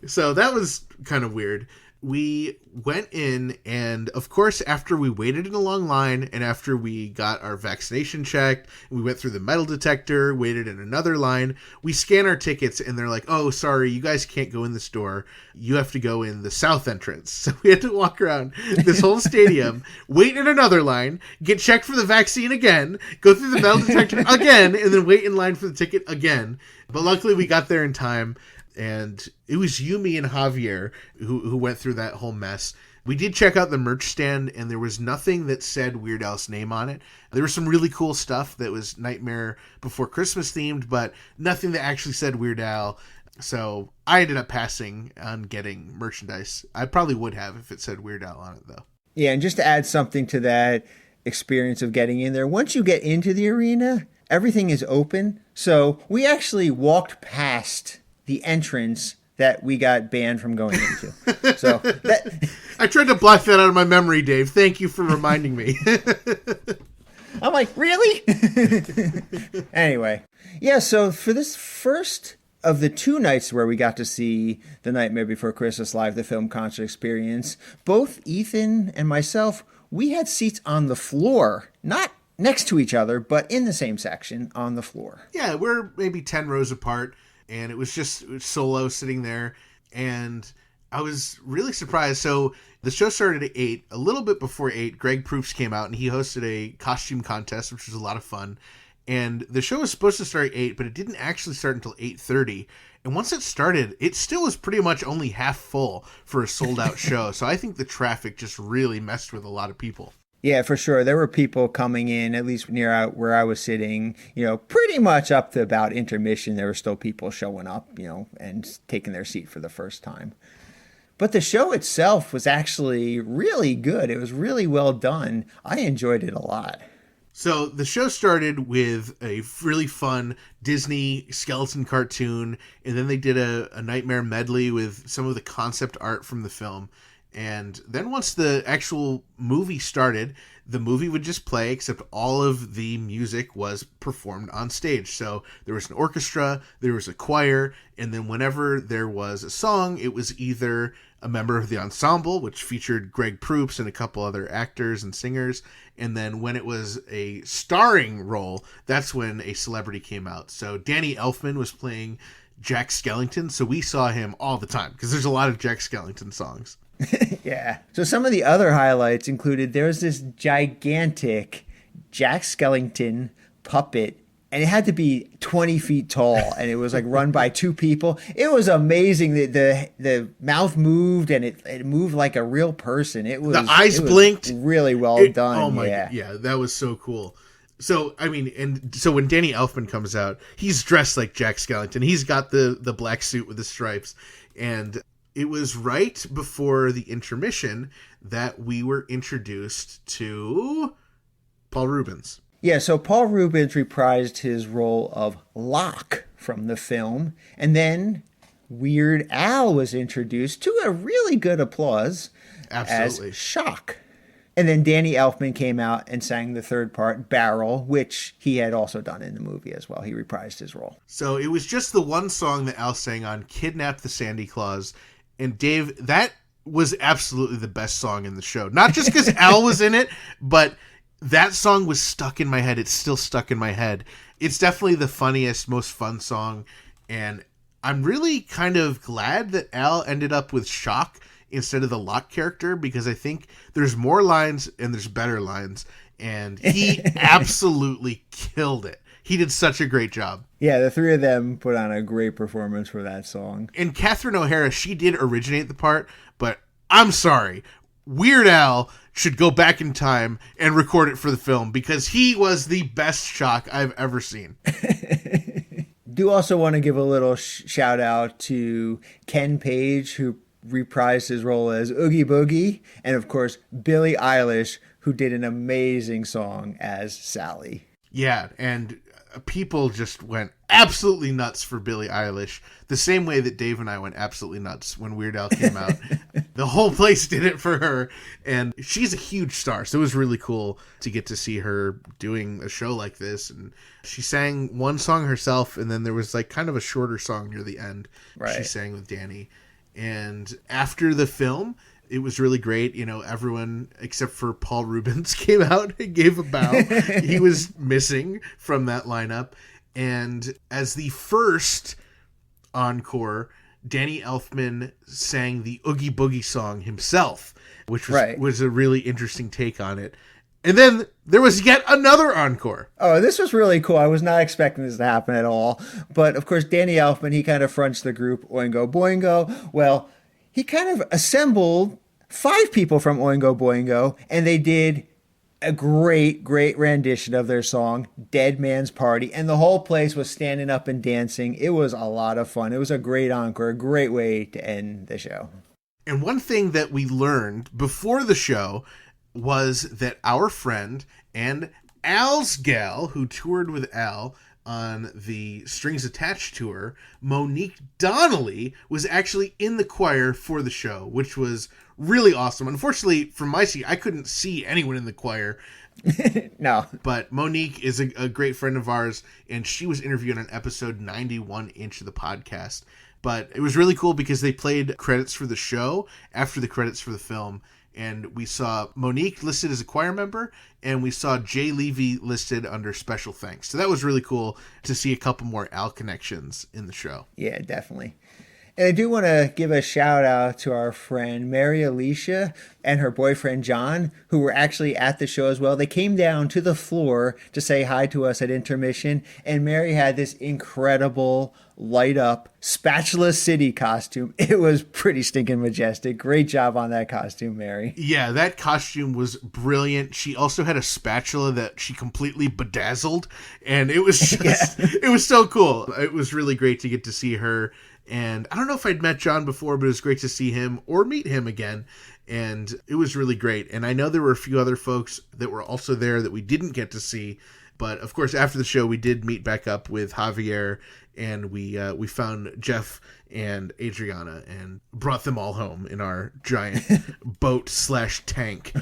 So that was kind of weird. We went in, and of course, after we waited in a long line and after we got our vaccination checked, we went through the metal detector, waited in another line, we scan our tickets and they're like, oh, sorry, you guys can't go in the store. You have to go in the south entrance. So we had to walk around this whole stadium, wait in another line, get checked for the vaccine again, go through the metal detector again, and then wait in line for the ticket again. But luckily we got there in time. And it was Yumi and Javier who went through that whole mess. We did check out the merch stand, and there was nothing that said Weird Al's name on it. There was some really cool stuff that was Nightmare Before Christmas themed, but nothing that actually said Weird Al. So I ended up passing on getting merchandise. I probably would have if it said Weird Al on it, though. Yeah, and just to add something to that experience of getting in there, once you get into the arena, everything is open. So we actually walked past the entrance that we got banned from going into. So that I tried to block that out of my memory, Dave. Thank you for reminding me. I'm like, really? Anyway. Yeah, so for this first of the two nights where we got to see the Nightmare Before Christmas live, the film concert experience, both Ethan and myself, we had seats on the floor, not next to each other, but in the same section on the floor. Yeah, we're maybe 10 rows apart. And it was just Solo sitting there, and I was really surprised. So the show started at 8. A little bit before 8, Greg Proops came out, and he hosted a costume contest, which was a lot of fun. And the show was supposed to start at 8, but it didn't actually start until 8:30. And once it started, it still was pretty much only half full for a sold-out show. So I think the traffic just really messed with a lot of people. Yeah, for sure. There were people coming in, at least near where I was sitting, pretty much up to about intermission. There were still people showing up, and taking their seat for the first time. But the show itself was actually really good. It was really well done. I enjoyed it a lot. So the show started with a really fun Disney skeleton cartoon, and then they did a Nightmare medley with some of the concept art from the film. And then once the actual movie started, the movie would just play, except all of the music was performed on stage. So there was an orchestra, there was a choir, and then whenever there was a song, it was either a member of the ensemble, which featured Greg Proops and a couple other actors and singers. And then when it was a starring role, that's when a celebrity came out. So Danny Elfman was playing Jack Skellington. So we saw him all the time because there's a lot of Jack Skellington songs. Yeah. So some of the other highlights included there was this gigantic Jack Skellington puppet, and it had to be 20 feet tall, and it was like run by two people. It was amazing. The mouth moved, and it moved like a real person. The eyes blinked. Really well done. Oh my God. Yeah, that was so cool. So, I mean, and so when Danny Elfman comes out, he's dressed like Jack Skellington. He's got the black suit with the stripes, and it was right before the intermission that we were introduced to Paul Reubens. Yeah, so Paul Reubens reprised his role of Locke from the film, and then Weird Al was introduced to a really good applause Absolutely. as Shock. And then Danny Elfman came out and sang the third part, Barrel, which he had also done in the movie as well. He reprised his role. So it was just the one song that Al sang on, Kidnap the Sandy Claus. And Dave, that was absolutely the best song in the show. Not just because Al was in it, but that song was stuck in my head. It's still stuck in my head. It's definitely the funniest, most fun song. And I'm really kind of glad that Al ended up with Shock instead of the Locke character, because I think there's more lines and there's better lines. And he absolutely killed it. He did such a great job. Yeah, the three of them put on a great performance for that song. And Catherine O'Hara, she did originate the part, but I'm sorry. Weird Al should go back in time and record it for the film, because he was the best Shock I've ever seen. Do also want to give a little shout out to Ken Page, who reprised his role as Oogie Boogie, and of course Billie Eilish, who did an amazing song as Sally. Yeah, and people just went absolutely nuts for Billie Eilish, the same way that Dave and I went absolutely nuts when Weird Al came out. The whole place did it for her, and she's a huge star, so it was really cool to get to see her doing a show like this. And she sang one song herself, and then there was like kind of a shorter song near the end. Right. She sang with Danny. And after the film, it was really great. You know, everyone except for Paul Rubens came out and gave a bow. He was missing from that lineup. And as the first encore, Danny Elfman sang the Oogie Boogie song himself, which was a really interesting take on it. And then there was yet another encore. Oh, this was really cool. I was not expecting this to happen at all. But, of course, Danny Elfman, he kind of fronts the group Oingo Boingo. Well, he kind of assembled 5 people from Oingo Boingo, and they did a great rendition of their song, Dead Man's Party. And the whole place was standing up and dancing. It was a lot of fun. It was a great encore, a great way to end the show. And one thing that we learned before the show was that our friend and Al's gal, who toured with Al on the Strings Attached tour, Monique Donnelly, was actually in the choir for the show, which was really awesome. Unfortunately, from my seat, I couldn't see anyone in the choir. No. But Monique is a great friend of ours, and she was interviewed on episode 91-inch of the podcast. But it was really cool because they played credits for the show after the credits for the film. And we saw Monique listed as a choir member, and we saw Jay Levy listed under special thanks. So that was really cool to see a couple more Al connections in the show. Yeah, definitely. And I do want to give a shout out to our friend Mary Alicia and her boyfriend John, who were actually at the show as well. They came down to the floor to say hi to us at intermission, and Mary had this incredible light up Spatula City costume. It was pretty stinking majestic. Great job on that costume, Mary. Yeah, that costume was brilliant. She also had a spatula that she completely bedazzled, and it was just, it was so cool. It was really great to get to see her. And I don't know if I'd met John before, but it was great to see him or meet him again. And it was really great. And I know there were a few other folks that were also there that we didn't get to see. But of course, after the show, we did meet back up with Javier, and we found Jeff and Adriana and brought them all home in our giant boat/tank.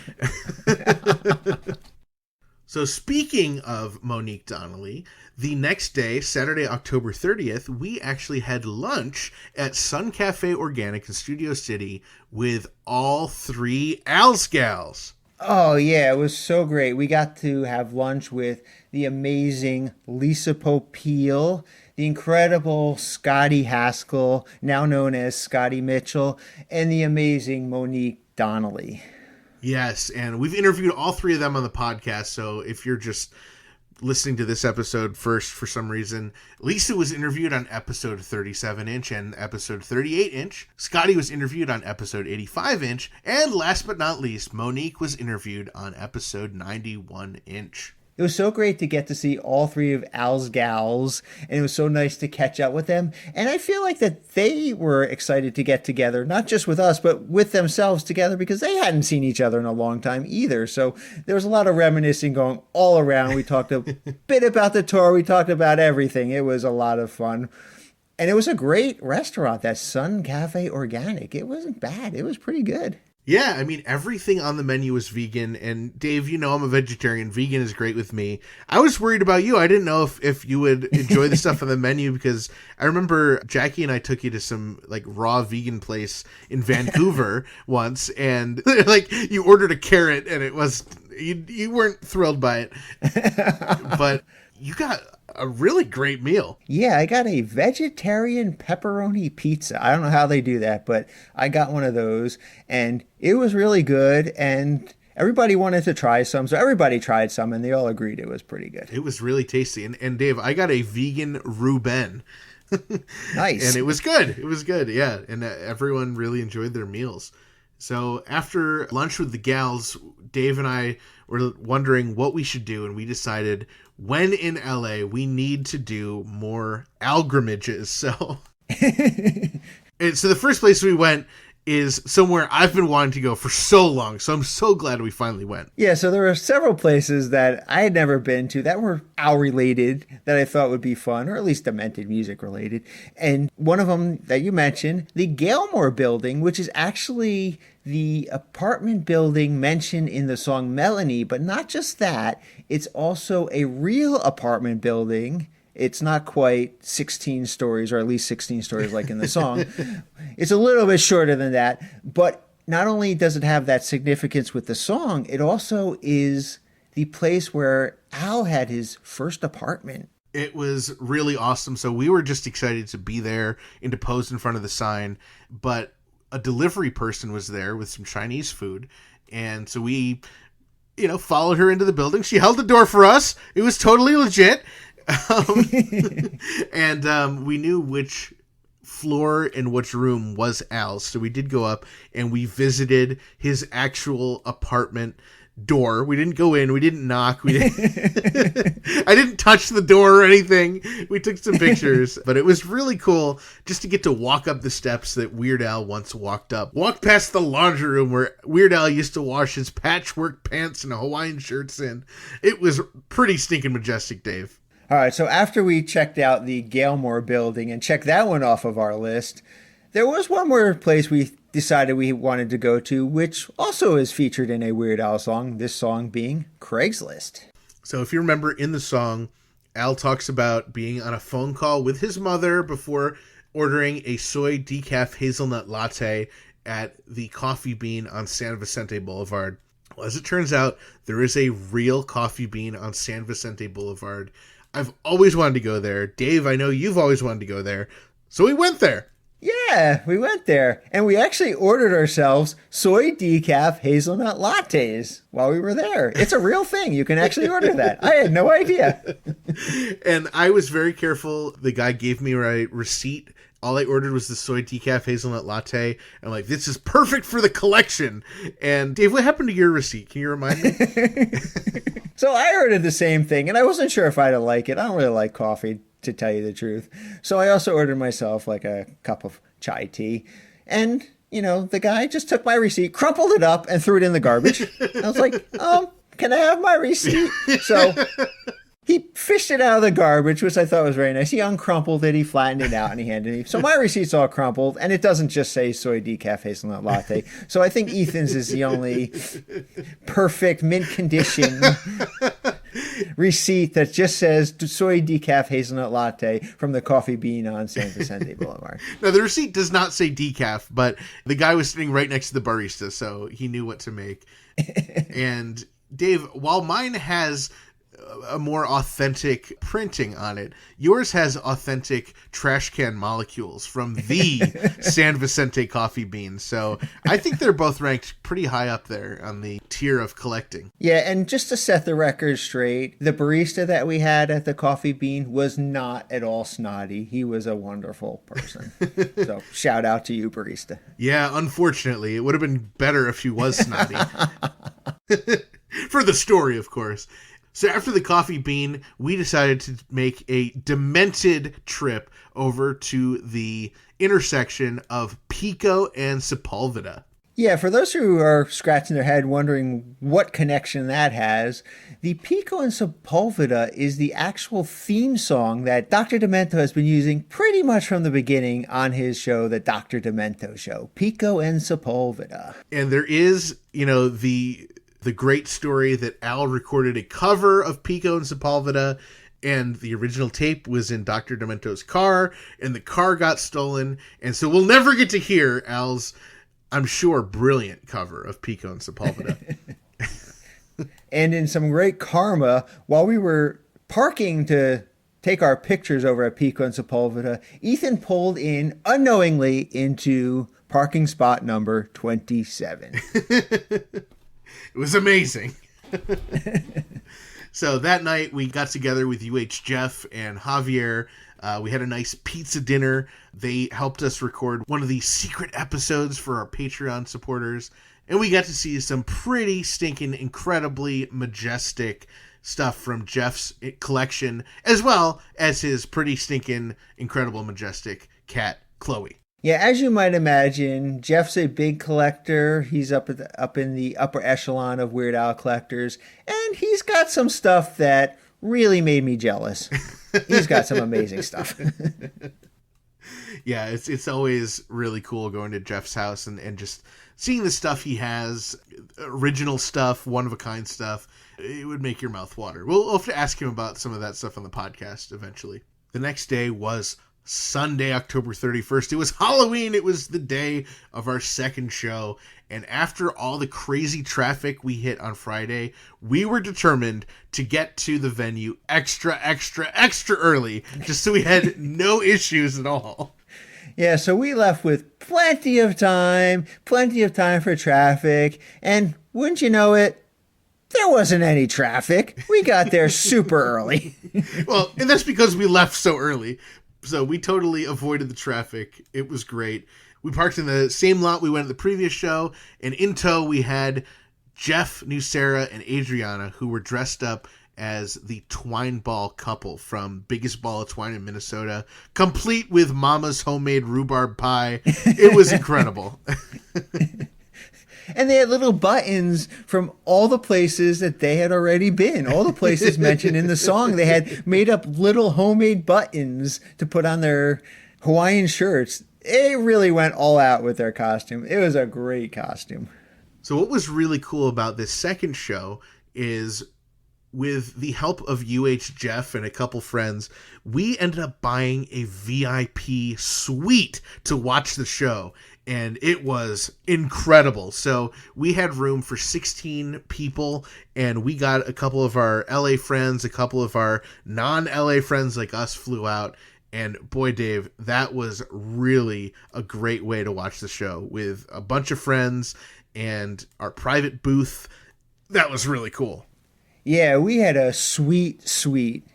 So speaking of Monique Donnelly, the next day, Saturday, October 30th, we actually had lunch at Sun Cafe Organic in Studio City with all 3 Al's gals. Oh, yeah, it was so great. We got to have lunch with the amazing Lisa Popeil, the incredible Scotty Haskell, now known as Scotty Mitchell, and the amazing Monique Donnelly. Yes, and we've interviewed all 3 of them on the podcast, so if you're just listening to this episode first for some reason, Lisa was interviewed on episode 37-inch and episode 38-inch. Scotty was interviewed on episode 85-inch. And last but not least, Monique was interviewed on episode 91-inch. It was so great to get to see all 3 of Al's gals, and it was so nice to catch up with them. And I feel like that they were excited to get together, not just with us, but with themselves together, because they hadn't seen each other in a long time either. So there was a lot of reminiscing going all around. We talked a bit about the tour. We talked about everything. It was a lot of fun. And it was a great restaurant, that Sun Cafe Organic. It wasn't bad. It was pretty good. Yeah, I mean, everything on the menu was vegan. And Dave, you know I'm a vegetarian. Vegan is great with me. I was worried about you. I didn't know if you would enjoy the stuff on the menu, because I remember Jackie and I took you to some like raw vegan place in Vancouver once, and like you ordered a carrot and it was, you weren't thrilled by it. But you got a really great meal. Yeah, I got a vegetarian pepperoni pizza. I don't know how they do that, but I got one of those, and it was really good, and everybody wanted to try some, so everybody tried some, and they all agreed it was pretty good. It was really tasty. And Dave, I got a vegan Reuben. Nice. And it was good. It was good, yeah. And everyone really enjoyed their meals. So after lunch with the gals, Dave and I were wondering what we should do, and we decided when in LA, we need to do more pilgrimages. So, and so the first place we went is somewhere I've been wanting to go for so long. So I'm so glad we finally went. Yeah, so there were several places that I had never been to that were owl related that I thought would be fun, or at least demented music related. And one of them that you mentioned, the Galmore Building, which is actually the apartment building mentioned in the song Melanie, but not just that, it's also a real apartment building. It's not quite 16 stories, or at least 16 stories like in the song. It's a little bit shorter than that, but not only does it have that significance with the song, it also is the place where Al had his first apartment. It was really awesome. So we were just excited to be there and to pose in front of the sign, but a delivery person was there with some Chinese food. And so we, followed her into the building. She held the door for us. It was totally legit. And we knew which floor and which room was Al's. So we did go up and we visited his actual apartment door. We didn't go in. We didn't knock. I didn't touch the door or anything. We took some pictures, but it was really cool just to get to walk up the steps that Weird Al once walked up. Walk past the laundry room where Weird Al used to wash his patchwork pants and Hawaiian shirts in. It was pretty stinking majestic, Dave. All right, so after we checked out the Galmore Building and checked that one off of our list, there was one more place we decided we wanted to go to, which also is featured in a Weird Al song, this song being Craigslist. So if you remember in the song, Al talks about being on a phone call with his mother before ordering a soy decaf hazelnut latte at the Coffee Bean on San Vicente Boulevard. Well, as it turns out, there is a real Coffee Bean on San Vicente Boulevard. I've always wanted to go there. Dave, I know you've always wanted to go there. So we went there. Yeah, we went there, and we actually ordered ourselves soy decaf hazelnut lattes while we were there. It's a real thing. You can actually order that. I had no idea. And I was very careful. The guy gave me my receipt. All I ordered was the soy decaf hazelnut latte. I'm like, this is perfect for the collection. And Dave, what happened to your receipt? Can you remind me? So I ordered the same thing, and I wasn't sure if I'd like it. I don't really like coffee, to tell you the truth. So I also ordered myself like a cup of chai tea. And, the guy just took my receipt, crumpled it up, and threw it in the garbage. I was like, can I have my receipt? So he fished it out of the garbage, which I thought was very nice. He uncrumpled it, he flattened it out, and he handed it. So my receipt's all crumpled, and it doesn't just say soy decaf hazelnut latte. So I think Ethan's is the only perfect mint condition receipt that just says soy decaf hazelnut latte from the Coffee Bean on San Vicente Boulevard. Now, the receipt does not say decaf, but the guy was sitting right next to the barista, so he knew what to make. And Dave, while mine has a more authentic printing on it, yours has authentic trash can molecules from the San Vicente Coffee Bean. So I think they're both ranked pretty high up there on the tier of collecting. Yeah, and just to set the record straight, the barista that we had at the Coffee Bean was not at all snotty. He was a wonderful person. So shout out to you, barista. Yeah, unfortunately, it would have been better if he was snotty. For the story, of course. So after the Coffee Bean, we decided to make a demented trip over to the intersection of Pico and Sepulveda. Yeah, for those who are scratching their head wondering what connection that has, the Pico and Sepulveda is the actual theme song that Dr. Demento has been using pretty much from the beginning on his show, The Dr. Demento Show, Pico and Sepulveda. And there is, the great story that Al recorded a cover of Pico and Sepulveda, and the original tape was in Dr. Demento's car, and the car got stolen, and so we'll never get to hear Al's, I'm sure, brilliant cover of Pico and Sepulveda. And in some great karma, while we were parking to take our pictures over at Pico and Sepulveda, Ethan pulled in unknowingly into parking spot number 27. It was amazing. So that night we got together with UH Jeff and Javier. We had a nice pizza dinner. They helped us record one of the secret episodes for our Patreon supporters. And we got to see some pretty stinking, incredibly majestic stuff from Jeff's collection, as well as his pretty stinking, incredible, majestic cat, Chloe. Yeah, as you might imagine, Jeff's a big collector. He's up in the upper echelon of Weird Al collectors, and he's got some stuff that really made me jealous. He's got some amazing stuff. Yeah, it's always really cool going to Jeff's house and just seeing the stuff he has, original stuff, one-of-a-kind stuff. It would make your mouth water. We'll have to ask him about some of that stuff on the podcast eventually. The next day was Sunday, October 31st. It was Halloween. It was the day of our second show. And after all the crazy traffic we hit on Friday, we were determined to get to the venue extra early, just so we had no issues at all. Yeah, so we left with plenty of time for traffic. And wouldn't you know it, there wasn't any traffic. We got there super early. Well, and that's because we left so early. So we totally avoided the traffic. It was great. We parked in the same lot we went at the previous show, and in tow we had Jeff, Nucera, and Adriana, who were dressed up as the twine ball couple from Biggest Ball of Twine in Minnesota, complete with Mama's homemade rhubarb pie. It was incredible. And they had little buttons from all the places that they had already been. All the places mentioned in the song. They had made up little homemade buttons to put on their Hawaiian shirts. It really went all out with their costume. It was a great costume. So what was really cool about this second show is, with the help of UH Jeff and a couple friends, we ended up buying a VIP suite to watch the show. And it was incredible. So we had room for 16 people, and we got a couple of our LA friends, a couple of our non-LA friends like us flew out. And boy, Dave, that was really a great way to watch the show with a bunch of friends and our private booth. That was really cool. Yeah, we had a sweet suite.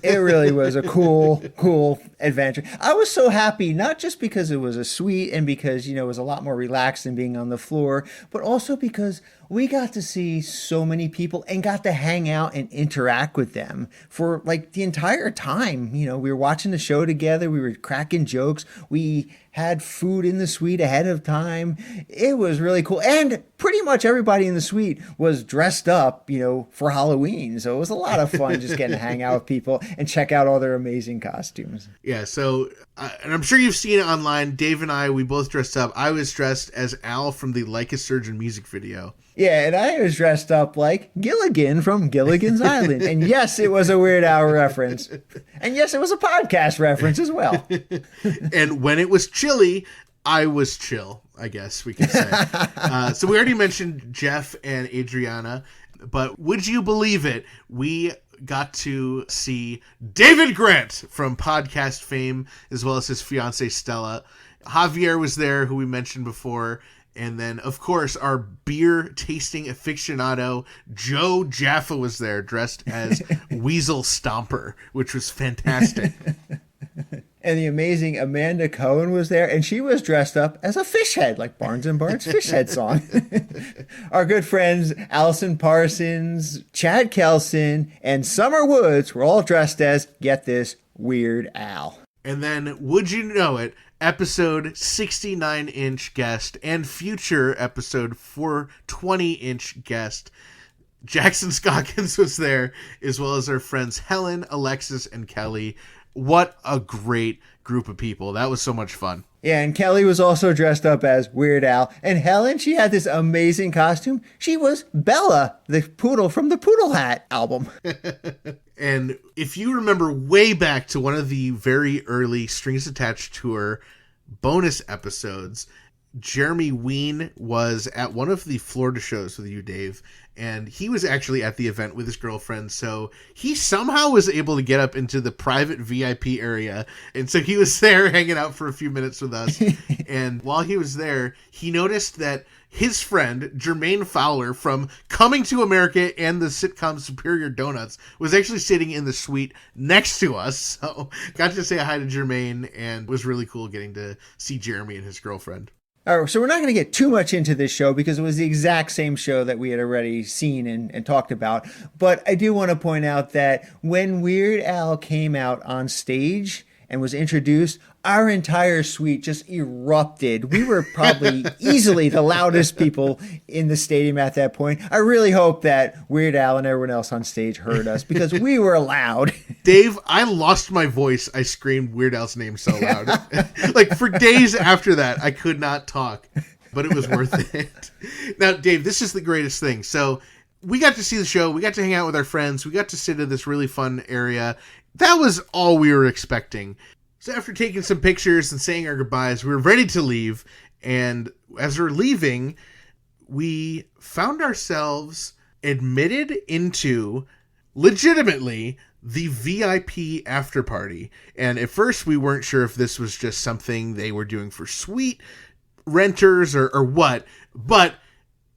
It really was a cool adventure. I was so happy, not just because it was a suite and because, it was a lot more relaxed than being on the floor, but also because we got to see so many people and got to hang out and interact with them for like the entire time. We were watching the show together. We were cracking jokes. We had food in the suite ahead of time. It was really cool. And pretty much everybody in the suite was dressed up, for Halloween. So it was a lot of fun just getting to hang out with people and check out all their amazing costumes. Yeah, so, and I'm sure you've seen it online. Dave and I, we both dressed up. I was dressed as Al from the Like a Surgeon music video. Yeah, and I was dressed up like Gilligan from Gilligan's Island. And yes, it was a Weird Al reference. And yes, it was a podcast reference as well. And when it was chilly, I was chill, I guess we could say. So we already mentioned Jeff and Adriana, but would you believe it? We got to see David Grant from podcast fame, as well as his fiancée Stella. Javier was there, who we mentioned before. And then, of course, our beer tasting aficionado, Joe Jaffa, was there, dressed as Weasel Stomper, which was fantastic. And the amazing Amanda Cohen was there, and she was dressed up as a fish head, like Barnes & Barnes Fish Head song. Our good friends Allison Parsons, Chad Kelson, and Summer Woods were all dressed as, get this, Weird Al. And then, would you know it, episode 69-inch guest and future episode 420-inch guest, Jackson Scoggins was there, as well as our friends Helen, Alexis, and Kelly. What a great group of people. That was so much fun. Yeah, and Kelly was also dressed up as Weird Al. And Helen, she had this amazing costume. She was Bella, the poodle from the Poodle Hat album. And if you remember way back to one of the very early Strings Attached Tour bonus episodes, Jeremy Ween was at one of the Florida shows with you, Dave, and he was actually at the event with his girlfriend, so he somehow was able to get up into the private VIP area, and so he was there hanging out for a few minutes with us. And while he was there, he noticed that his friend, Jermaine Fowler from Coming to America and the sitcom Superior Donuts, was actually sitting in the suite next to us. So got to say hi to Jermaine, and was really cool getting to see Jeremy and his girlfriend. All right, so we're not going to get too much into this show because it was the exact same show that we had already seen and talked about. But I do want to point out that when Weird Al came out on stage and was introduced, our entire suite just erupted. We were probably easily the loudest people in the stadium at that point. I really hope that Weird Al and everyone else on stage heard us because we were loud. Dave, I lost my voice. I screamed Weird Al's name so loud. Like for days after that, I could not talk, but it was worth it. Now, Dave, this is the greatest thing. So we got to see the show. We got to hang out with our friends. We got to sit in this really fun area. That was all we were expecting. So after taking some pictures and saying our goodbyes, we were ready to leave. And as we're leaving, we found ourselves admitted into, legitimately, the VIP after party. And at first we weren't sure if this was just something they were doing for suite renters or what. But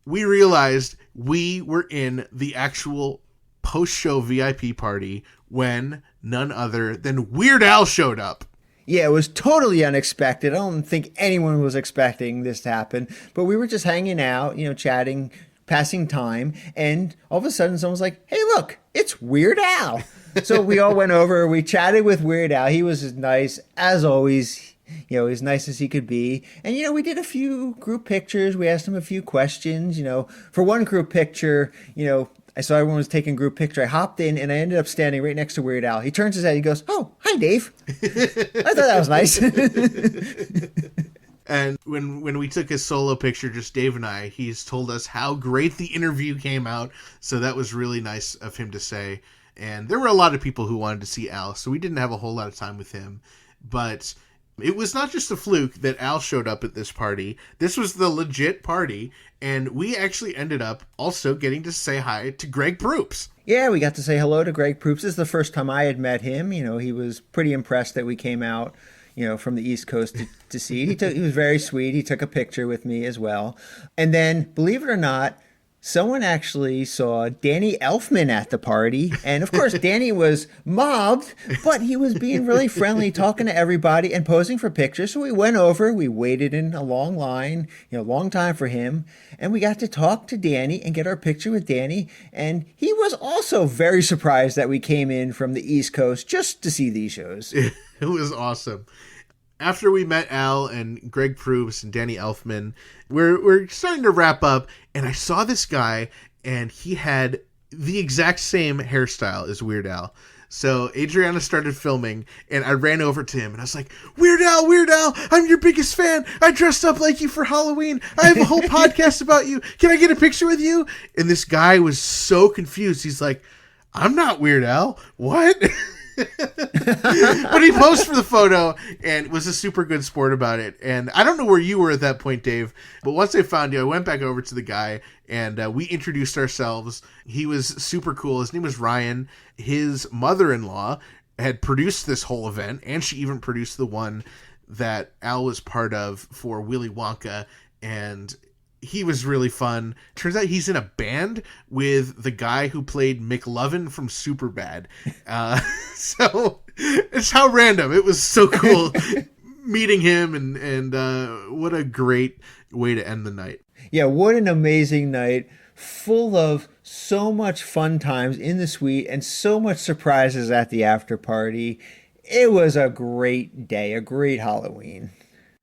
we realized we were in the actual post-show VIP party when none other than Weird Al showed up. Yeah, it was totally unexpected. I don't think anyone was expecting this to happen. But we were just hanging out, chatting, passing time. And all of a sudden, someone's like, hey, look, it's Weird Al. So we all went over. We chatted with Weird Al. He was as nice as always. As nice as he could be. And, we did a few group pictures. We asked him a few questions. For one group picture, I saw everyone was taking a group picture. I hopped in and I ended up standing right next to Weird Al. He turns his head. He goes, oh, hi, Dave. I thought that was nice. And when we took his solo picture, just Dave and I, he's told us how great the interview came out. So that was really nice of him to say. And there were a lot of people who wanted to see Al, so we didn't have a whole lot of time with him. But it was not just a fluke that Al showed up at this party. This was the legit party. And we actually ended up also getting to say hi to Greg Proops. Yeah, we got to say hello to Greg Proops. This is the first time I had met him. He was pretty impressed that we came out, from the East Coast to see it. He was very sweet. He took a picture with me as well. And then, believe it or not, someone actually saw Danny Elfman at the party. And of course, Danny was mobbed, but he was being really friendly, talking to everybody and posing for pictures. So we went over, we waited in a long line, long time for him. And we got to talk to Danny and get our picture with Danny. And he was also very surprised that we came in from the East Coast just to see these shows. It was awesome. After we met Al and Greg Proops and Danny Elfman, we're starting to wrap up, and I saw this guy, and he had the exact same hairstyle as Weird Al. So Adriana started filming, and I ran over to him, and I was like, Weird Al, I'm your biggest fan. I dressed up like you for Halloween. I have a whole podcast about you. Can I get a picture with you? And this guy was so confused. He's like, I'm not Weird Al. What? But he posed for the photo and was a super good sport about it. And I don't know where you were at that point, Dave, but once I found you, I went back over to the guy and we introduced ourselves. He was super cool. His name was Ryan. His mother-in-law had produced this whole event, and she even produced the one that Al was part of for Willy Wonka. And he was really fun. Turns out he's in a band with the guy who played McLovin from Superbad. So it's how random. It was so cool meeting him, and what a great way to end the night. Yeah, what an amazing night. Full of so much fun times in the suite and so much surprises at the after party. It was a great day, a great Halloween.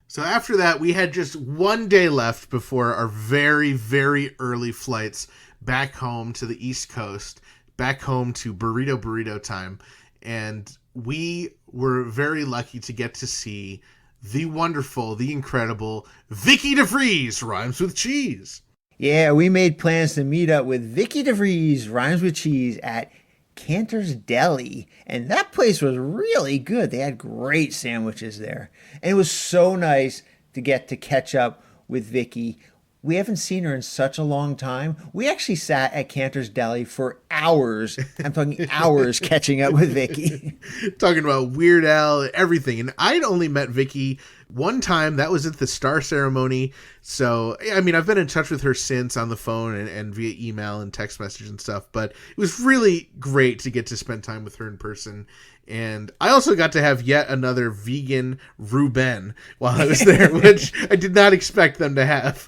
So after that, we had just one day left before our very, very early flights back home to the East Coast, back home to burrito time. And we were very lucky to get to see the wonderful, the incredible Vicky DeVries, Rhymes with Cheese. Yeah, we made plans to meet up with Vicky DeVries, Rhymes with Cheese, at Cantor's Deli, and that place was really good. They had great sandwiches there, and it was so nice to get to catch up with Vicky. We haven't seen her in such a long time. We actually sat at Cantor's Deli for hours. I'm talking hours catching up with Vicky. Talking about Weird Al, everything. And I'd only met Vicky one time. That was at the Star Ceremony. So, I mean, I've been in touch with her since on the phone and via email and text message and stuff. But it was really great to get to spend time with her in person. And I also got to have yet another vegan Reuben while I was there, which I did not expect them to have.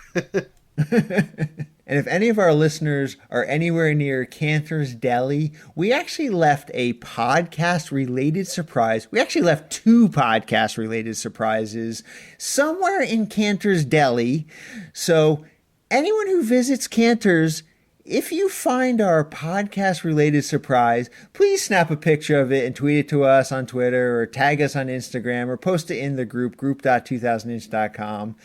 And if any of our listeners are anywhere near Cantor's Deli, we actually left a podcast-related surprise. We actually left 2 podcast-related surprises somewhere in Cantor's Deli. So anyone who visits Cantor's, if you find our podcast-related surprise, please snap a picture of it and tweet it to us on Twitter or tag us on Instagram or post it in the group.2000inch.com.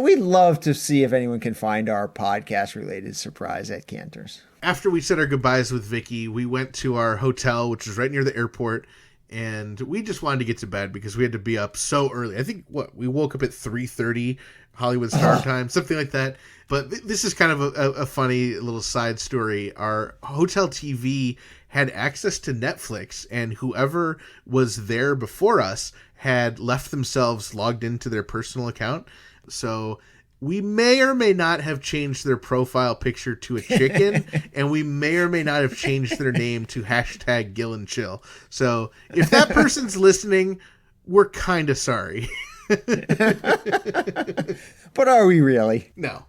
We'd love to see if anyone can find our podcast-related surprise at Cantor's. After we said our goodbyes with Vicky, we went to our hotel, which is right near the airport, and we just wanted to get to bed because we had to be up so early. I think, we woke up at 3:30 Hollywood Star time, something like that. But this is kind of a funny little side story. Our hotel TV had access to Netflix, and whoever was there before us had left themselves logged into their personal account. So we may or may not have changed their profile picture to a chicken, and we may or may not have changed their name to #GillandChill. So if that person's listening, we're kind of sorry. But are we really? No.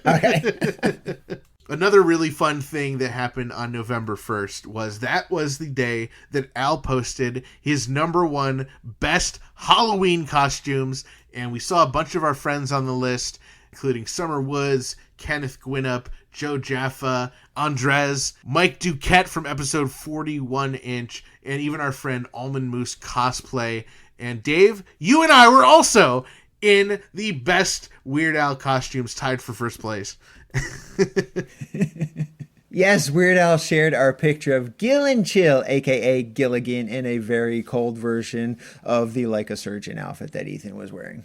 Okay. Another really fun thing that happened on November 1st was the day that Al posted his #1 best Halloween costumes, and we saw a bunch of our friends on the list, including Summer Woods, Kenneth Gwinnett, Joe Jaffa, Andres, Mike Duquette from episode 41-inch, and even our friend Almond Moose Cosplay. And Dave, you and I were also in the best Weird Al costumes, tied for first place. Yes, Weird Al shared our picture of Gill and Chill, a.k.a. Gilligan, in a very cold version of the Like a Surgeon outfit that Ethan was wearing.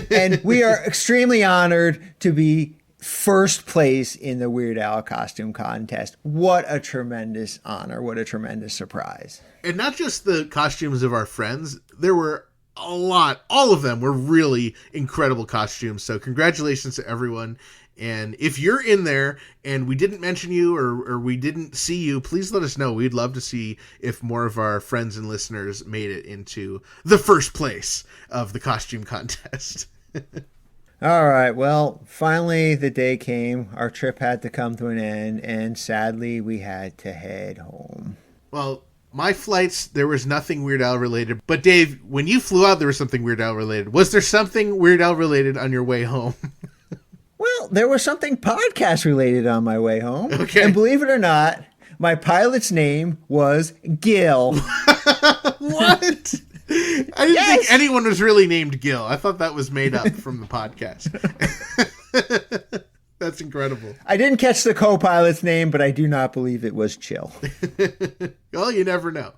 And we are extremely honored to be first place in the Weird Al costume contest. What a tremendous honor. What a tremendous surprise. And not just the costumes of our friends. There were a lot. All of them were really incredible costumes. So congratulations to everyone. And if you're in there and we didn't mention you or we didn't see you, please let us know. We'd love to see if more of our friends and listeners made it into the first place of the costume contest. All right. Well, finally the day came. Our trip had to come to an end, and sadly we had to head home. Well, my flights, there was nothing Weird Al related. But Dave, when you flew out, there was something Weird Al related. Was there something Weird Al related on your way home? Well, there was something podcast related on my way home. Okay. And believe it or not, my pilot's name was Gil. What? I didn't think anyone was really named Gil. I thought that was made up from the podcast. That's incredible. I didn't catch the co-pilot's name, but I do not believe it was Chill. Well, you never know.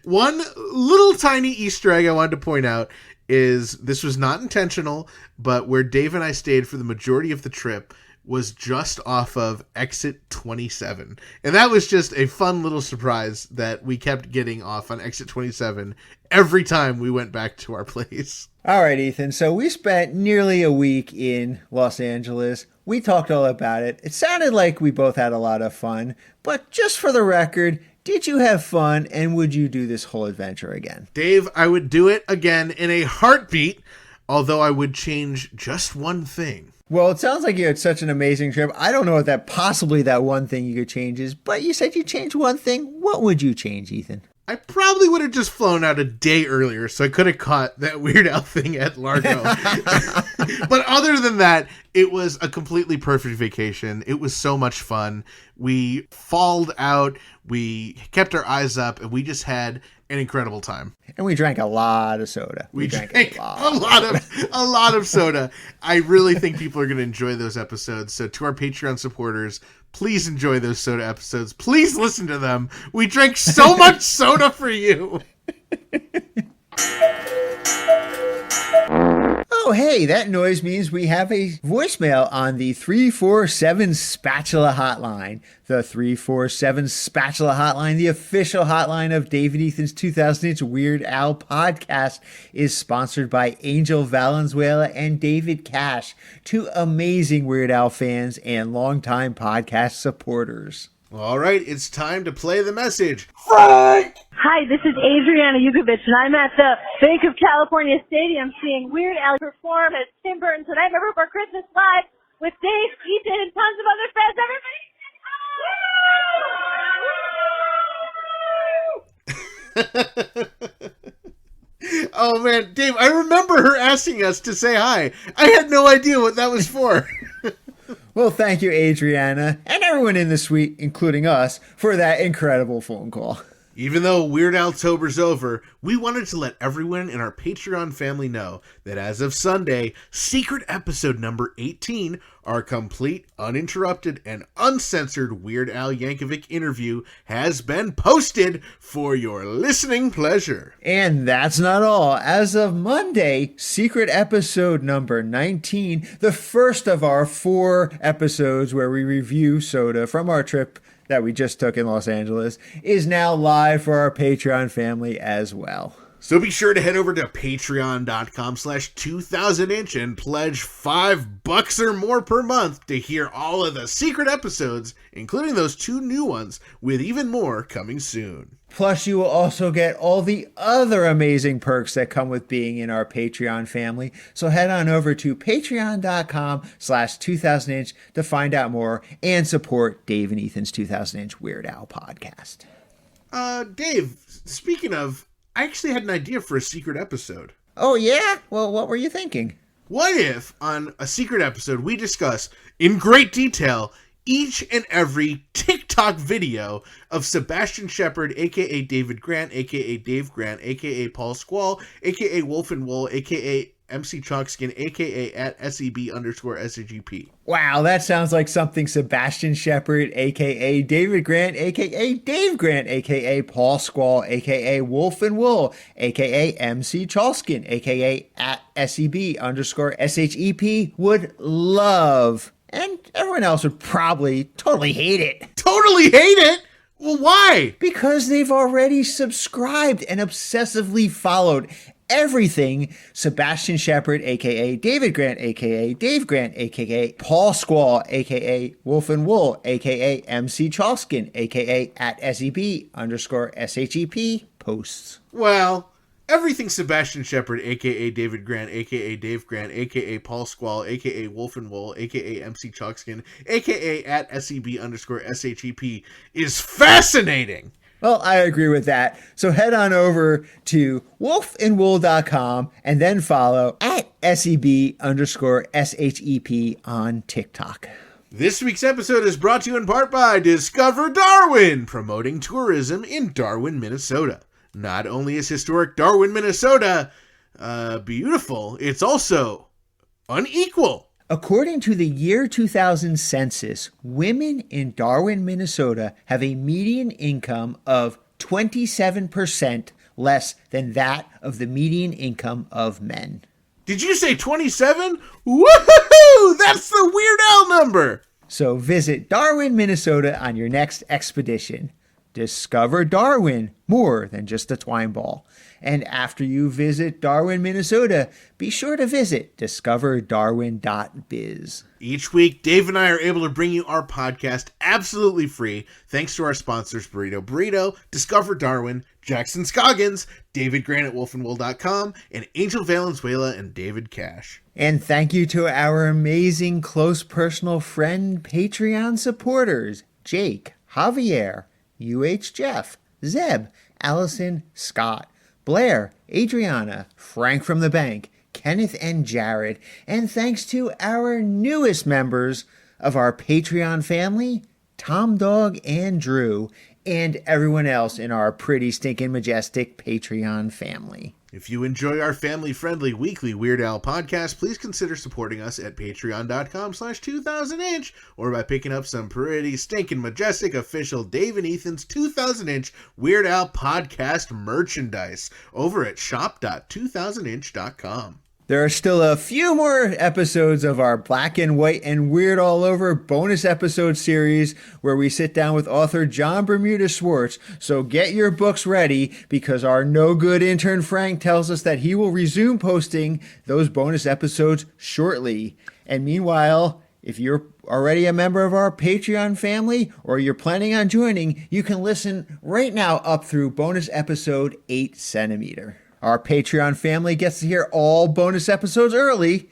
One little tiny Easter egg I wanted to point out is this was not intentional, but where Dave and I stayed for the majority of the trip was just off of exit 27. And that was just a fun little surprise that we kept getting off on exit 27 every time we went back to our place. All right, Ethan. So we spent nearly a week in Los Angeles. We talked all about it. It sounded like we both had a lot of fun, but just for the record, did you have fun, and would you do this whole adventure again? Dave, I would do it again in a heartbeat, although I would change just one thing. Well, it sounds like you had such an amazing trip. I don't know what that one thing you could change is, but you said you changed one thing. What would you change, Ethan? I probably would have just flown out a day earlier so I could have caught that Weird Al thing at Largo. But other than that, it was a completely perfect vacation. It was so much fun. We falled out, we kept our eyes up, and we just had an incredible time. And we drank a lot of soda. We drank a lot of soda. I really think people are going to enjoy those episodes. So to our Patreon supporters, please enjoy those soda episodes. Please listen to them. We drank so much soda for you. Oh, hey, that noise means we have a voicemail on the 347 Spatula Hotline. The 347 Spatula Hotline, the official hotline of David Ethan's 2008 Weird Al podcast, is sponsored by Angel Valenzuela and David Cash, two amazing Weird Al fans and longtime podcast supporters. All right, it's time to play the message. Frank! Hi, this is Adriana Yankovic, and I'm at the Bank of California Stadium seeing Weird Al perform at Tim Burton's Nightmare Before Christmas live with Dave, Ethan, and tons of other friends. Everybody! Oh, man, Dave, I remember her asking us to say hi. I had no idea what that was for. Well, thank you, Adriana, and everyone in the suite, including us, for that incredible phone call. Even though Weird Al-tober's over, we wanted to let everyone in our Patreon family know that as of Sunday, secret episode number 18, our complete, uninterrupted, and uncensored Weird Al Yankovic interview has been posted for your listening pleasure. And that's not all. As of Monday, secret episode number 19, the first of our 4 episodes where we review soda from our trip that we just took in Los Angeles, is now live for our Patreon family as well. So be sure to head over to patreon.com/2000inch and pledge $5 or more per month to hear all of the secret episodes, including those 2 new ones, with even more coming soon. Plus, you will also get all the other amazing perks that come with being in our Patreon family. So head on over to patreon.com/2000inch to find out more and support Dave and Ethan's 2000-inch Weird Al podcast. Dave, speaking of, I actually had an idea for a secret episode. Oh, yeah? Well, what were you thinking? What if, on a secret episode, we discuss, in great detail, each and every TikTok video of Sebastian Shepard, a.k.a. David Grant, a.k.a. Dave Grant, a.k.a. Paul Squall, a.k.a. Wolf and Wool, a.k.a. MC Chalkskin, a.k.a. at SEB_SAGP. Wow, that sounds like something Sebastian Shepard, a.k.a. David Grant, a.k.a. Dave Grant, a.k.a. Paul Squall, a.k.a. Wolf and Wool, a.k.a. MC Chalkskin, a.k.a. at SEB_SHEP would love. And everyone else would probably totally hate it. Totally hate it? Well, why? Because they've already subscribed and obsessively followed everything Sebastian Shepard, a.k.a. David Grant, a.k.a. Dave Grant, a.k.a. Paul Squall, a.k.a. Wolf and Wool, a.k.a. MC Chalkskin, a.k.a. at SEB_SHEP posts. Well, everything Sebastian Shepard, a.k.a. David Grant, a.k.a. Dave Grant, a.k.a. Paul Squall, a.k.a. Wolf and Wool, a.k.a. MC Chalkskin, a.k.a. at SEB_SHEP is fascinating. Well, I agree with that. So head on over to wolfandwool.com and then follow at SEB_SHEP on TikTok. This week's episode is brought to you in part by Discover Darwin, promoting tourism in Darwin, Minnesota. Not only is historic Darwin, Minnesota beautiful, it's also unequal. According to the year 2000 census, women in Darwin, Minnesota have a median income of 27% less than that of the median income of men. Did you say 27? Woohoo! That's the Weird Al number! So visit Darwin, Minnesota on your next expedition. Discover Darwin, more than just a twine ball. And after you visit Darwin, Minnesota, be sure to visit discoverdarwin.biz. Each week, Dave and I are able to bring you our podcast absolutely free, thanks to our sponsors Burrito Burrito, Discover Darwin, Jackson Scoggins, David Grant at wolfandwool.com, and Angel Valenzuela and David Cash. And thank you to our amazing close personal friend Patreon supporters, Jake, Javier, UH Jeff, Zeb, Allison, Scott, Blair, Adriana, Frank from the Bank, Kenneth and Jared, and thanks to our newest members of our Patreon family, Tom Dog and Drew, and everyone else in our pretty stinking majestic Patreon family. If you enjoy our family-friendly weekly Weird Al podcast, please consider supporting us at patreon.com/2000inch or by picking up some pretty stinking majestic official Dave and Ethan's 2000inch Weird Al podcast merchandise over at shop.2000inch.com. There are still a few more episodes of our Black and White and Weird All Over bonus episode series where we sit down with author John Bermuda Schwartz, so get your books ready because our no-good intern Frank tells us that he will resume posting those bonus episodes shortly. And meanwhile, if you're already a member of our Patreon family or you're planning on joining, you can listen right now up through bonus episode 8 centimeter. Our Patreon family gets to hear all bonus episodes early,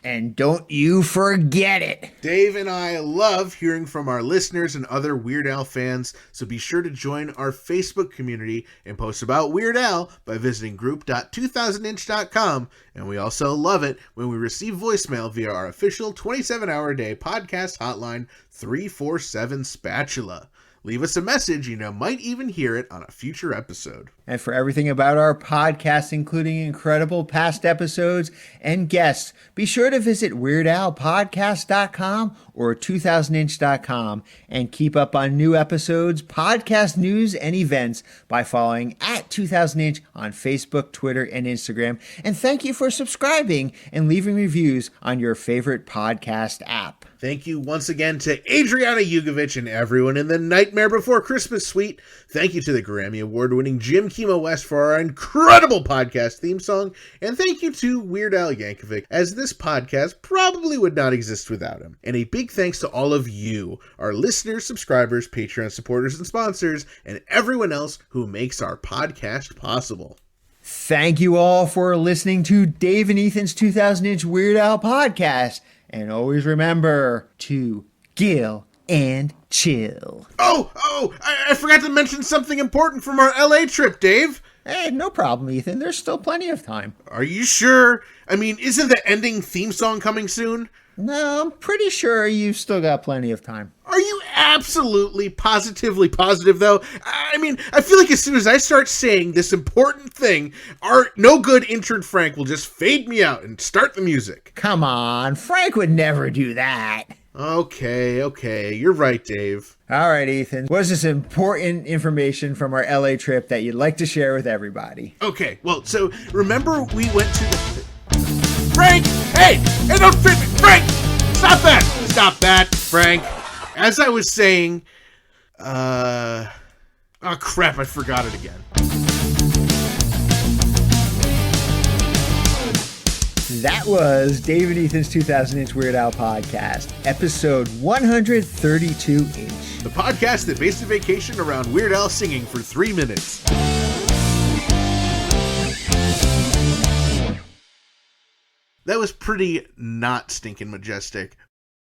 and don't you forget it. Dave and I love hearing from our listeners and other Weird Al fans, so be sure to join our Facebook community and post about Weird Al by visiting group.2000inch.com. And we also love it when we receive voicemail via our official 27-hour-a-day podcast hotline, 347 Spatula. Leave us a message, might even hear it on a future episode. And for everything about our podcast, including incredible past episodes and guests, be sure to visit WeirdAlPodcast.com or 2000inch.com and keep up on new episodes, podcast news, and events by following at 2000inch on Facebook, Twitter, and Instagram. And thank you for subscribing and leaving reviews on your favorite podcast app. Thank you once again to Adriana Yankovic and everyone in the Nightmare Before Christmas suite. Thank you to the Grammy Award-winning Jim Kimo West for our incredible podcast theme song. And thank you to Weird Al Yankovic, as this podcast probably would not exist without him. And a big thanks to all of you, our listeners, subscribers, Patreon supporters, and sponsors, and everyone else who makes our podcast possible. Thank you all for listening to Dave and Ethan's 2000-inch Weird Al podcast. And always remember to gill and chill. I forgot to mention something important from our LA trip, Dave. Hey, no problem, Ethan. There's still plenty of time. Are you sure? I mean, isn't the ending theme song coming soon? No, I'm pretty sure you've still got plenty of time. Are you absolutely, positively positive, though? I mean, I feel like as soon as I start saying this important thing, our no-good intern Frank will just fade me out and start the music. Come on, Frank would never do that. Okay, you're right, Dave. All right, Ethan, what is this important information from our LA trip that you'd like to share with everybody? Okay, well, so remember we went to the... Frank! Hey, don't fit me! Frank! Stop that, Frank. As I was saying, oh crap, I forgot it again. That was Dave and Ethan's 2000-inch Weird Al podcast, episode 132-inch. The podcast that based a vacation around Weird Al singing for 3 minutes. That was pretty not stinking majestic,